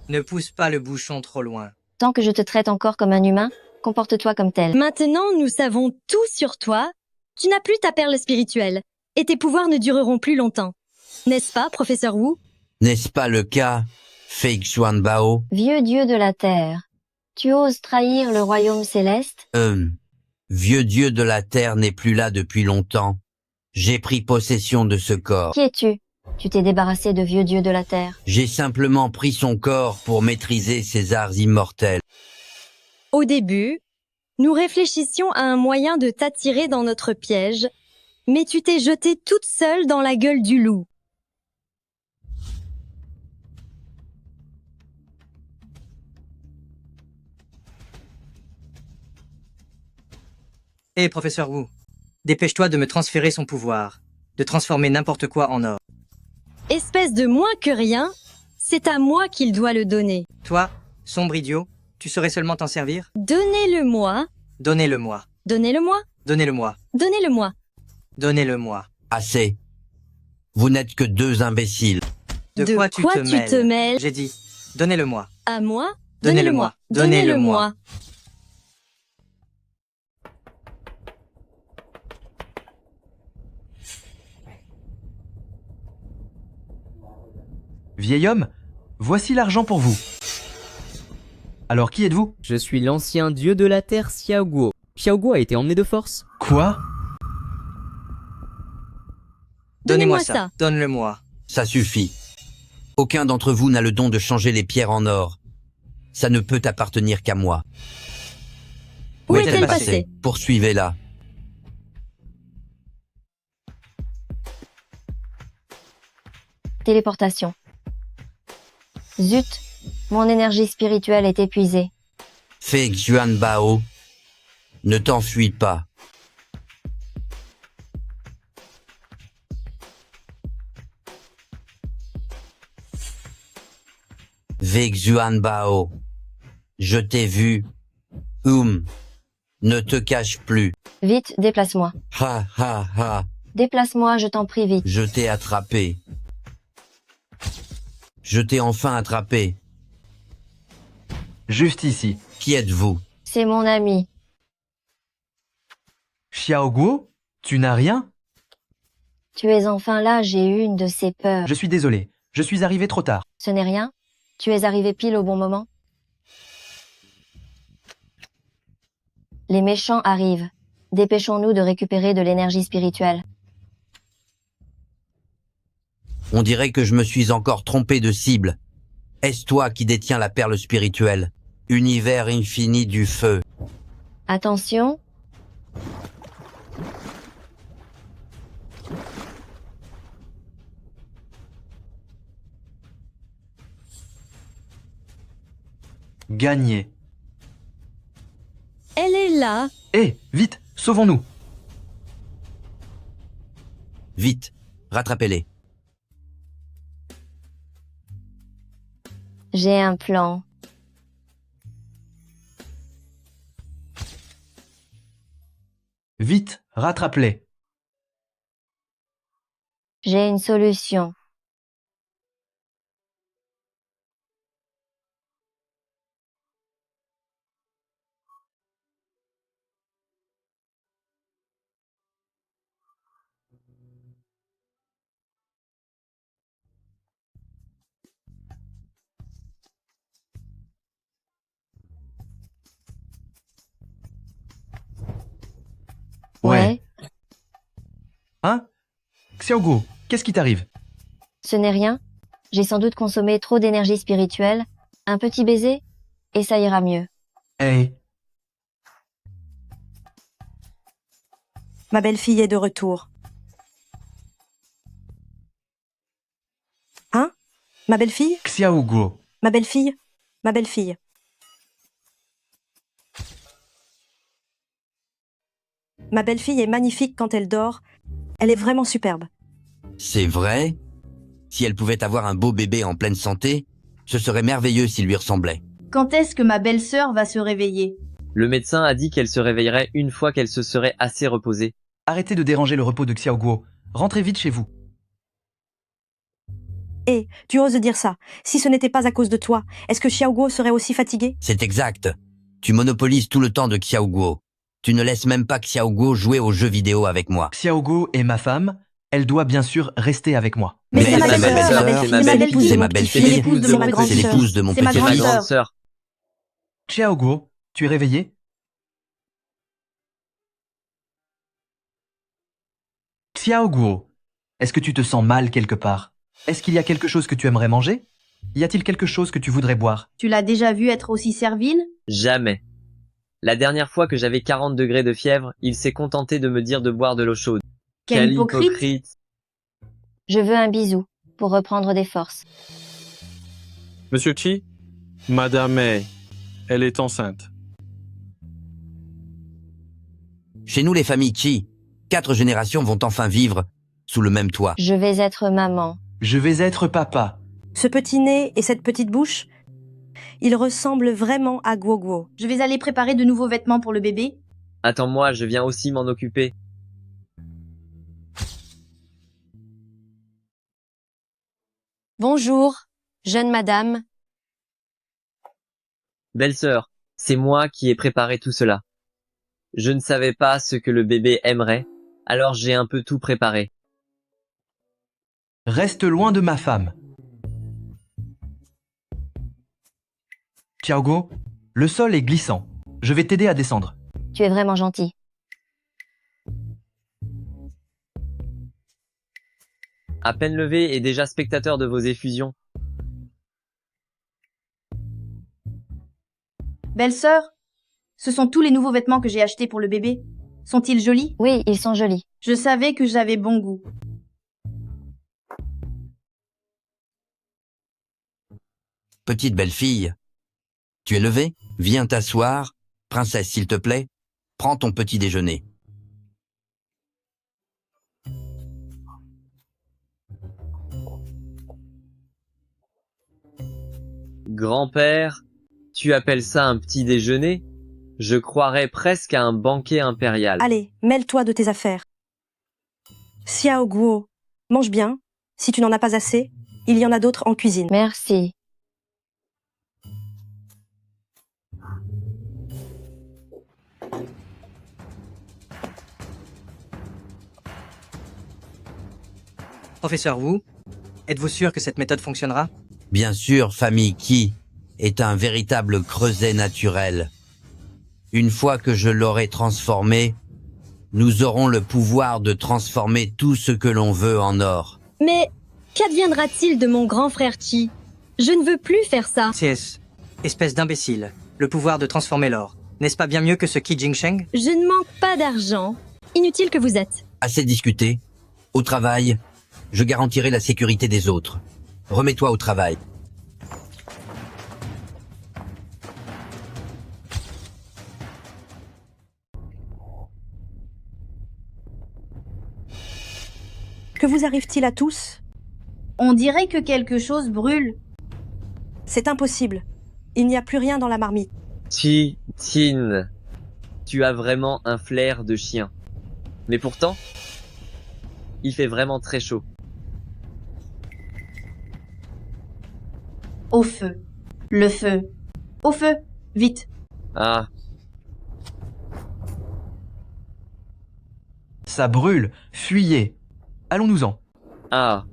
Ne pousse pas le bouchon trop loin. Tant que je te traite encore comme un humain, comporte-toi comme tel. Maintenant, nous savons tout sur toi. Tu n'as plus ta perle spirituelle. Et tes pouvoirs ne dureront plus longtemps. N'est-ce pas, professeur Wu? N'est-ce pas le cas, Fake Xuan Bao? Vieux dieu de la terre, tu oses trahir le royaume céleste? Vieux dieu de la terre n'est plus là depuis longtemps. J'ai pris possession de ce corps. Qui es-tu? Tu t'es débarrassé de vieux dieu de la terre. J'ai simplement pris son corps pour maîtriser ses arts immortels. Au début, nous réfléchissions à un moyen de t'attirer dans notre piège, mais tu t'es jetée toute seule dans la gueule du loup. Hé, professeur Wu, dépêche-toi de me transférer son pouvoir, de transformer n'importe quoi en or. Espèce de moins que rien, c'est à moi qu'il doit le donner. Toi, sombre idiot, tu saurais seulement t'en servir? Donnez-le-moi. Donnez-le-moi. Donnez-le-moi. Donnez-le-moi. Donnez-le-moi. Donnez-le-moi. Assez. Vous n'êtes que deux imbéciles. De quoi tu te mêles? J'ai dit, donnez-le-moi. À moi? Donnez-le-moi. Donnez-le-moi. Vieil homme, voici l'argent pour vous. Alors qui êtes-vous? Je suis l'ancien dieu de la terre Xiaoguo. Xiaoguo a été emmené de force. Quoi? Donnez-moi ça. Donne-le-moi. Ça suffit. Aucun d'entre vous n'a le don de changer les pierres en or. Ça ne peut appartenir qu'à moi. Où est-elle passée? Poursuivez-la. Téléportation. Zut, mon énergie spirituelle est épuisée. Fake Xuan Bao, ne t'enfuis pas. Fake Xuan Bao, je t'ai vu. Ne te cache plus. Vite, déplace-moi. Ha ha ha. Déplace-moi, je t'en prie, vite. Je t'ai attrapé. Je t'ai enfin attrapé. Juste ici. Qui êtes-vous? C'est mon ami. Xiaoguo? Tu n'as rien? Tu es enfin là, j'ai eu une de ces peurs. Je suis désolé, je suis arrivé trop tard. Ce n'est rien? Tu es arrivé pile au bon moment? Les méchants arrivent. Dépêchons-nous de récupérer de l'énergie spirituelle. On dirait que je me suis encore trompé de cible. Est-ce toi qui détiens la perle spirituelle? Univers infini du feu. Attention. Gagné. Elle est là. Hé, vite, sauvons-nous. Vite, rattrapez-les. J'ai un plan. Vite, rattrape-les. J'ai une solution. Ouais. Hein? Xiaoguo, qu'est-ce qui t'arrive? Ce n'est rien. J'ai sans doute consommé trop d'énergie spirituelle. Un petit baiser, et ça ira mieux. Hey. Ma belle-fille est de retour. Hein? Ma belle-fille? Xiaoguo. Ma belle-fille? Ma belle-fille. Ma belle-fille est magnifique quand elle dort. Elle est vraiment superbe. C'est vrai? Si elle pouvait avoir un beau bébé en pleine santé, ce serait merveilleux s'il lui ressemblait. Quand est-ce que ma belle-sœur va se réveiller? Le médecin a dit qu'elle se réveillerait une fois qu'elle se serait assez reposée. Arrêtez de déranger le repos de Xiaoguo. Rentrez vite chez vous. Hé, tu oses dire ça. Si ce n'était pas à cause de toi, est-ce que Xiaoguo serait aussi fatigué? C'est exact. Tu monopolises tout le temps de Xiaoguo. Tu ne laisses même pas Xiaoguo jouer aux jeux vidéo avec moi. Xiaoguo est ma femme. Elle doit bien sûr rester avec moi. Mais c'est ma belle-sœur, belle-fille, c'est ma belle-fille, c'est l'épouse de ma grande c'est l'épouse de mon C'est ma petit grande fils. sœur. Sœur. Xiaoguo, tu es réveillé? Xiaoguo, est-ce que tu te sens mal quelque part? Est-ce qu'il y a quelque chose que tu aimerais manger? Y a-t-il quelque chose que tu voudrais boire? Tu l'as déjà vu être aussi servile? Jamais. La dernière fois que j'avais 40 degrés de fièvre, il s'est contenté de me dire de boire de l'eau chaude. Quel hypocrite. Je veux un bisou, pour reprendre des forces. Monsieur Chi, Madame May, elle est enceinte. Chez nous, les familles Chi, 4 générations vont enfin vivre sous le même toit. Je vais être maman. Je vais être papa. Ce petit nez et cette petite bouche, ils ressemblent vraiment à Guoguo. Je vais aller préparer de nouveaux vêtements pour le bébé. Attends-moi, je viens aussi m'en occuper. Bonjour, jeune madame. Belle-sœur, c'est moi qui ai préparé tout cela. Je ne savais pas ce que le bébé aimerait, alors j'ai un peu tout préparé. Reste loin de ma femme. Xiaoguo, le sol est glissant. Je vais t'aider à descendre. Tu es vraiment gentil. À peine levé et déjà spectateur de vos effusions. Belle-sœur, ce sont tous les nouveaux vêtements que j'ai achetés pour le bébé. Sont-ils jolis? Oui, ils sont jolis. Je savais que j'avais bon goût. Petite belle-fille, tu es levée? Viens t'asseoir. Princesse, s'il te plaît, prends ton petit déjeuner. Grand-père, tu appelles ça un petit déjeuner? Je croirais presque à un banquet impérial. Allez, mêle-toi de tes affaires. Xiaoguo, mange bien. Si tu n'en as pas assez, il y en a d'autres en cuisine. Merci. Professeur Wu, êtes-vous sûr que cette méthode fonctionnera? Bien sûr, famille Qi est un véritable creuset naturel. Une fois que je l'aurai transformé, nous aurons le pouvoir de transformer tout ce que l'on veut en or. Mais qu'adviendra-t-il de mon grand frère Chi? Je ne veux plus faire ça. CS, espèce d'imbécile. Le pouvoir de transformer l'or. N'est-ce pas bien mieux que ce Qi Jingsheng? Je ne manque pas d'argent. Inutile que vous êtes. Assez discuté. Au travail, je garantirai la sécurité des autres. Remets-toi au travail. Que vous arrive-t-il à tous? On dirait que quelque chose brûle. C'est impossible. Il n'y a plus rien dans la marmite. Tin, tu as vraiment un flair de chien. Mais pourtant, il fait vraiment très chaud. Au feu. Le feu. Au feu. Vite. Ah, Ça brûle. Fuyez. Allons-nous-en. ah.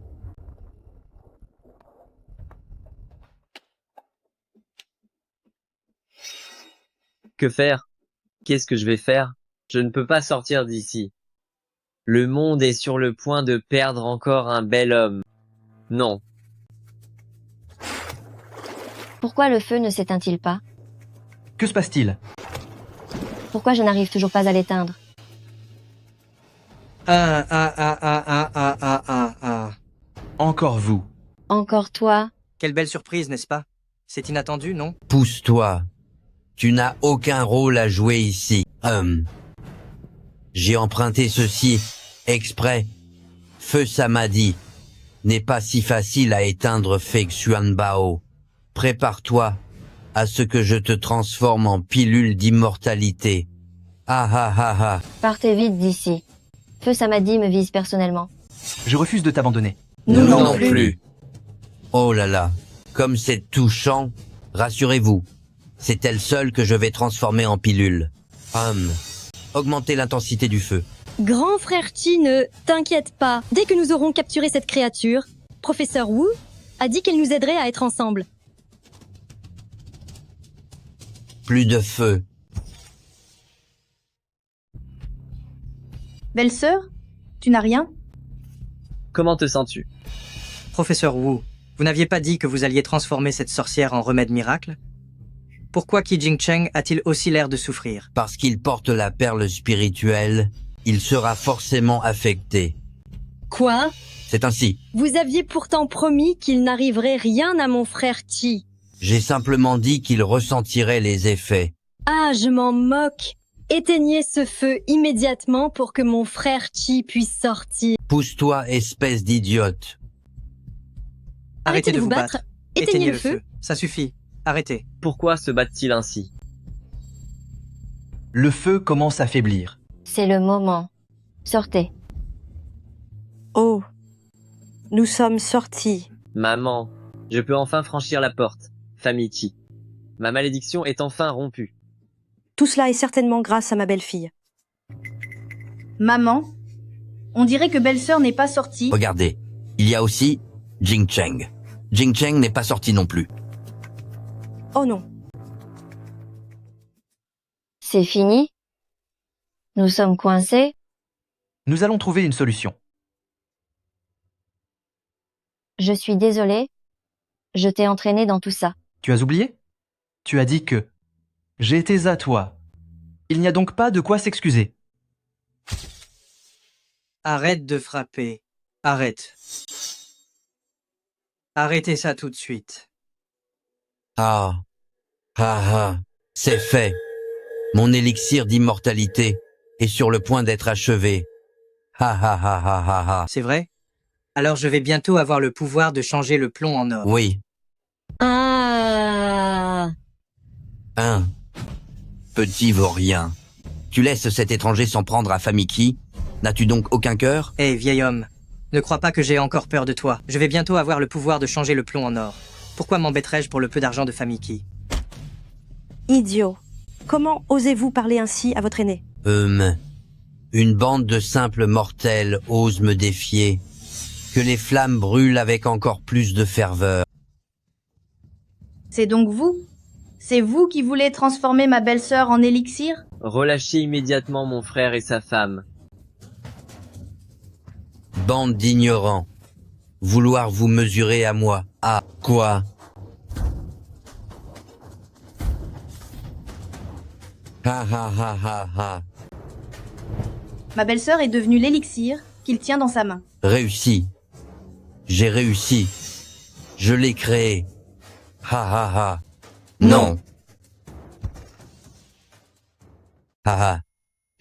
Que faire? Qu'est-ce que je vais faire? Je ne peux pas sortir d'ici. Le monde est sur le point de perdre encore un bel homme. Non. Pourquoi le feu ne s'éteint-il pas? Que se passe-t-il? Pourquoi je n'arrive toujours pas à l'éteindre? Encore vous. Encore toi? Quelle belle surprise, n'est-ce pas? C'est inattendu, non? Pousse-toi. Tu n'as aucun rôle à jouer ici. J'ai emprunté ceci, exprès. Feu Samadhi n'est pas si facile à éteindre, Feng Xuanbao. Prépare-toi à ce que je te transforme en pilule d'immortalité. Ah ah ah ah. Partez vite d'ici. Feu Samadhi me vise personnellement. Je refuse de t'abandonner. Nous non plus. Oh là là, comme c'est touchant. Rassurez-vous, c'est elle seule que je vais transformer en pilule. Augmentez l'intensité du feu. Grand frère Qi, ne t'inquiète pas. Dès que nous aurons capturé cette créature, professeur Wu a dit qu'elle nous aiderait à être ensemble. Plus de feu. Belle-sœur, tu n'as rien? Comment te sens-tu? Professeur Wu, vous n'aviez pas dit que vous alliez transformer cette sorcière en remède miracle? Pourquoi Qi Jingsheng a-t-il aussi l'air de souffrir? Parce qu'il porte la perle spirituelle, il sera forcément affecté. Quoi? C'est ainsi. Vous aviez pourtant promis qu'il n'arriverait rien à mon frère Qi. J'ai simplement dit qu'il ressentirait les effets. Ah, je m'en moque. Éteignez ce feu immédiatement pour que mon frère Qi puisse sortir. Pousse-toi, espèce d'idiote. Arrêtez de vous battre. Éteignez le feu. Ça suffit. Arrêtez. Pourquoi se battent-ils ainsi? Le feu commence à faiblir. C'est le moment. Sortez. Oh, nous sommes sortis. Maman, je peux enfin franchir la porte. Famille Qi. Ma malédiction est enfin rompue. Tout cela est certainement grâce à ma belle-fille. Maman, on dirait que belle-sœur n'est pas sortie. Regardez, il y a aussi Jingsheng. Jingsheng n'est pas sorti non plus. Oh non. C'est fini? Nous sommes coincés? Nous allons trouver une solution. Je suis désolée. Je t'ai entraîné dans tout ça. Tu as oublié? Tu as dit que j'étais à toi. Il n'y a donc pas de quoi s'excuser. Arrête de frapper. Arrête. Arrêtez ça tout de suite. C'est fait. Mon élixir d'immortalité est sur le point d'être achevé. C'est vrai? Alors je vais bientôt avoir le pouvoir de changer le plomb en or. Oui. Petit vaurien. Tu laisses cet étranger s'en prendre à famille Qi? N'as-tu donc aucun cœur? Hé, vieil homme, ne crois pas que j'ai encore peur de toi. Je vais bientôt avoir le pouvoir de changer le plomb en or. Pourquoi m'embêterais-je pour le peu d'argent de famille Qi? Idiot. Comment osez-vous parler ainsi à votre aîné? Une bande de simples mortels ose me défier. Que les flammes brûlent avec encore plus de ferveur. C'est donc vous? C'est vous qui voulez transformer ma belle-sœur en élixir? Relâchez immédiatement mon frère et sa femme. Bande d'ignorants. Vouloir vous mesurer à moi. Ah, quoi? Ha ha ha ha ha. Ma belle-sœur est devenue l'élixir qu'il tient dans sa main. Réussi. J'ai réussi. Je l'ai créé. Ha ha ha. Non. Ha ha.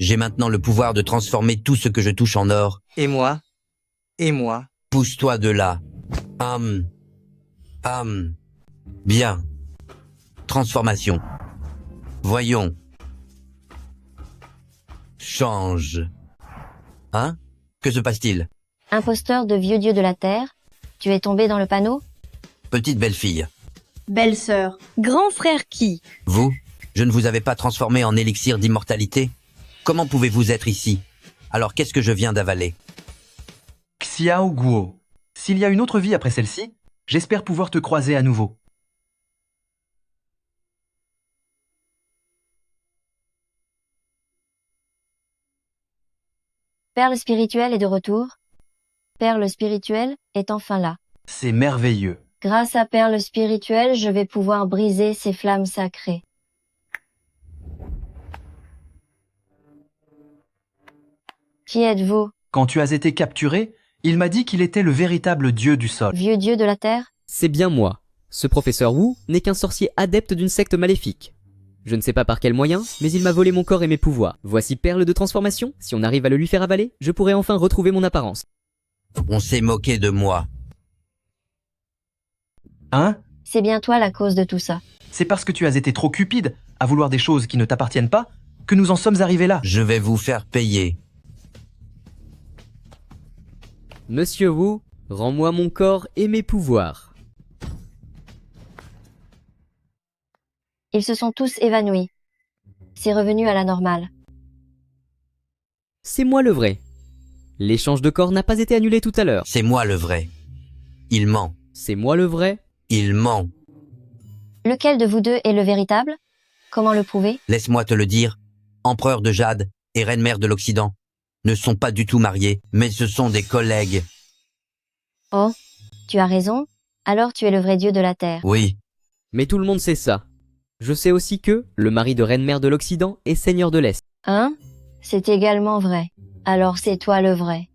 J'ai maintenant le pouvoir de transformer tout ce que je touche en or. Et moi? Et moi? Pousse-toi de là. Bien. Transformation. Voyons. Change. Hein? Que se passe-t-il? Imposteur de vieux dieu de la terre, tu es tombé dans le panneau? Petite belle-fille. Belle-sœur. Grand frère qui? Vous? Je ne vous avais pas transformé en élixir d'immortalité? Comment pouvez-vous être ici? Alors qu'est-ce que je viens d'avaler? Xiao Guo, s'il y a une autre vie après celle-ci, j'espère pouvoir te croiser à nouveau. Perle spirituelle est de retour. Perle spirituelle est enfin là. C'est merveilleux. Grâce à Perle spirituelle, je vais pouvoir briser ces flammes sacrées. Qui êtes-vous? Quand tu as été capturé, il m'a dit qu'il était le véritable dieu du sol. Vieux dieu de la terre? C'est bien moi. Ce professeur Wu n'est qu'un sorcier adepte d'une secte maléfique. Je ne sais pas par quel moyen, mais il m'a volé mon corps et mes pouvoirs. Voici Perle de transformation. Si on arrive à le lui faire avaler, je pourrai enfin retrouver mon apparence. On s'est moqué de moi. Hein? C'est bien toi la cause de tout ça. C'est parce que tu as été trop cupide à vouloir des choses qui ne t'appartiennent pas que nous en sommes arrivés là. Je vais vous faire payer. Monsieur Wu, rends-moi mon corps et mes pouvoirs. Ils se sont tous évanouis. C'est revenu à la normale. C'est moi le vrai. L'échange de corps n'a pas été annulé tout à l'heure. C'est moi le vrai. Il ment. C'est moi le vrai. Il ment. Lequel de vous deux est le véritable? Comment le prouver? Laisse-moi te le dire. Empereur de Jade et reine-mère de l'Occident ne sont pas du tout mariés, mais ce sont des collègues. Oh, tu as raison. Alors tu es le vrai dieu de la terre. Oui. Mais tout le monde sait ça. Je sais aussi que le mari de reine-mère de l'Occident est seigneur de l'Est. Hein? C'est également vrai. Alors c'est toi le vrai.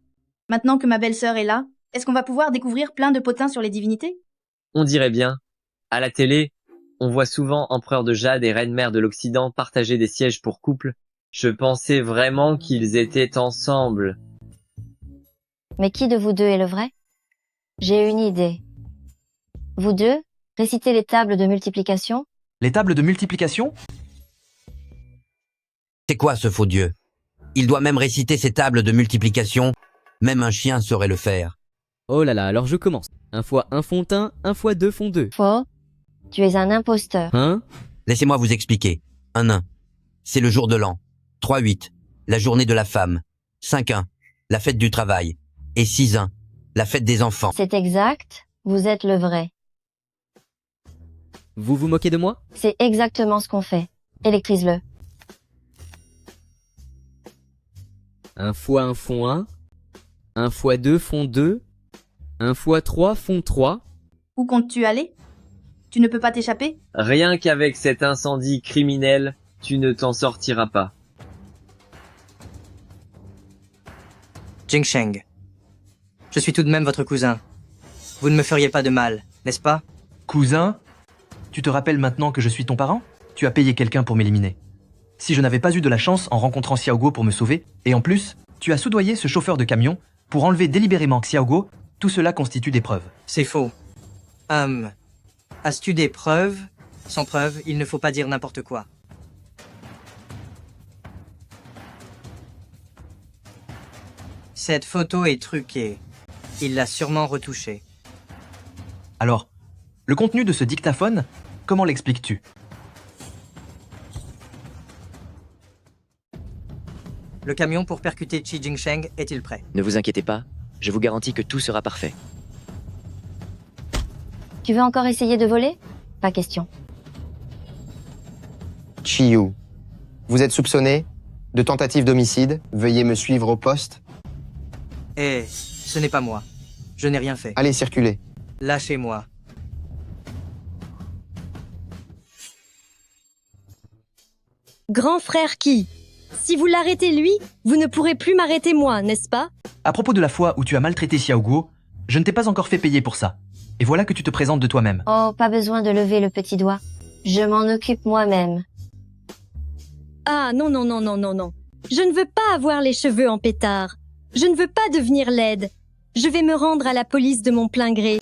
Maintenant que ma belle-sœur est là, est-ce qu'on va pouvoir découvrir plein de potins sur les divinités? On dirait bien. À la télé, on voit souvent empereur de Jade et reine-mère de l'Occident partager des sièges pour couple. Je pensais vraiment qu'ils étaient ensemble. Mais qui de vous deux est le vrai? J'ai une idée. Vous deux, récitez les tables de multiplication. Les tables de multiplication? C'est quoi ce faux dieu? Il doit même réciter ces tables de multiplication. Même un chien saurait le faire. Oh là là, alors je commence. 1 fois 1 font 1, 1 fois 2 font 2. Faux. Tu es un imposteur. Hein? Laissez-moi vous expliquer. 1-1. C'est le jour de l'an. 3-8. La journée de la femme. 5-1. La fête du travail. Et 6-1. La fête des enfants. C'est exact. Vous êtes le vrai. Vous vous moquez de moi? C'est exactement ce qu'on fait. Électrise-le. 1 fois 1 font 1. 1 fois 2 font 2. 1 fois 3 font 3. Où comptes-tu aller? Tu ne peux pas t'échapper? Rien qu'avec cet incendie criminel, tu ne t'en sortiras pas. Jingsheng. Je suis tout de même votre cousin. Vous ne me feriez pas de mal, n'est-ce pas? Cousin? Tu te rappelles maintenant que je suis ton parent? Tu as payé quelqu'un pour m'éliminer. Si je n'avais pas eu de la chance en rencontrant Xiaoguo pour me sauver, et en plus, tu as soudoyé ce chauffeur de camion pour enlever délibérément Xiaoguo, tout cela constitue des preuves. C'est faux. As-tu des preuves? Sans preuve, il ne faut pas dire n'importe quoi. Cette photo est truquée. Il l'a sûrement retouchée. Alors, le contenu de ce dictaphone, comment l'expliques-tu? Le camion pour percuter Qi Jingsheng est-il prêt? Ne vous inquiétez pas, je vous garantis que tout sera parfait. Tu veux encore essayer de voler? Pas question. Chiyu, vous êtes soupçonné de tentative d'homicide. Veuillez me suivre au poste. Eh, ce n'est pas moi. Je n'ai rien fait. Allez, circulez. Lâchez-moi. Grand frère qui? Si vous l'arrêtez lui, vous ne pourrez plus m'arrêter moi, n'est-ce pas? À propos de la fois où tu as maltraité Xiao Guo, je ne t'ai pas encore fait payer pour ça. Et voilà que tu te présentes de toi-même. Oh, pas besoin de lever le petit doigt. Je m'en occupe moi-même. Ah non, non, non, non, non, non. Je ne veux pas avoir les cheveux en pétard. Je ne veux pas devenir laide. Je vais me rendre à la police de mon plein gré.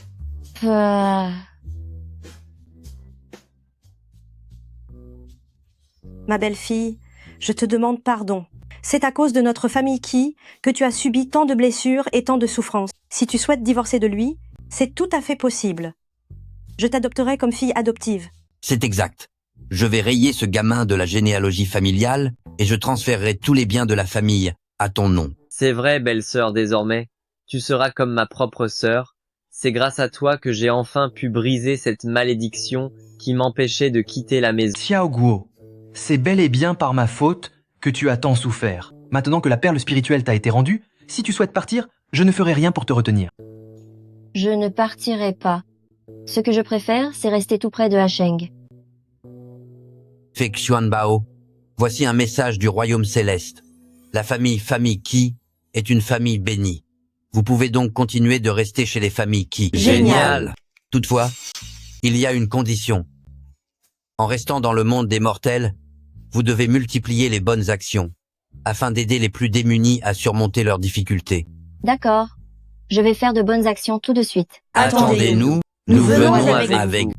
Ma belle-fille, je te demande pardon. C'est à cause de notre famille Qi que tu as subi tant de blessures et tant de souffrances. Si tu souhaites divorcer de lui, c'est tout à fait possible. Je t'adopterai comme fille adoptive. C'est exact. Je vais rayer ce gamin de la généalogie familiale et je transférerai tous les biens de la famille à ton nom. C'est vrai, belle-sœur, désormais. Tu seras comme ma propre sœur. C'est grâce à toi que j'ai enfin pu briser cette malédiction qui m'empêchait de quitter la maison. Xiao Guo, c'est bel et bien par ma faute que tu as tant souffert. Maintenant que la perle spirituelle t'a été rendue, si tu souhaites partir, je ne ferai rien pour te retenir. Je ne partirai pas. Ce que je préfère, c'est rester tout près de Hasheng. Fake Xuanbao, voici un message du royaume céleste. La famille Qi est une famille bénie. Vous pouvez donc continuer de rester chez les familles Qi. Génial. Toutefois, il y a une condition. En restant dans le monde des mortels, vous devez multiplier les bonnes actions, afin d'aider les plus démunis à surmonter leurs difficultés. D'accord. Je vais faire de bonnes actions tout de suite. Attendez-nous, nous venons avec vous.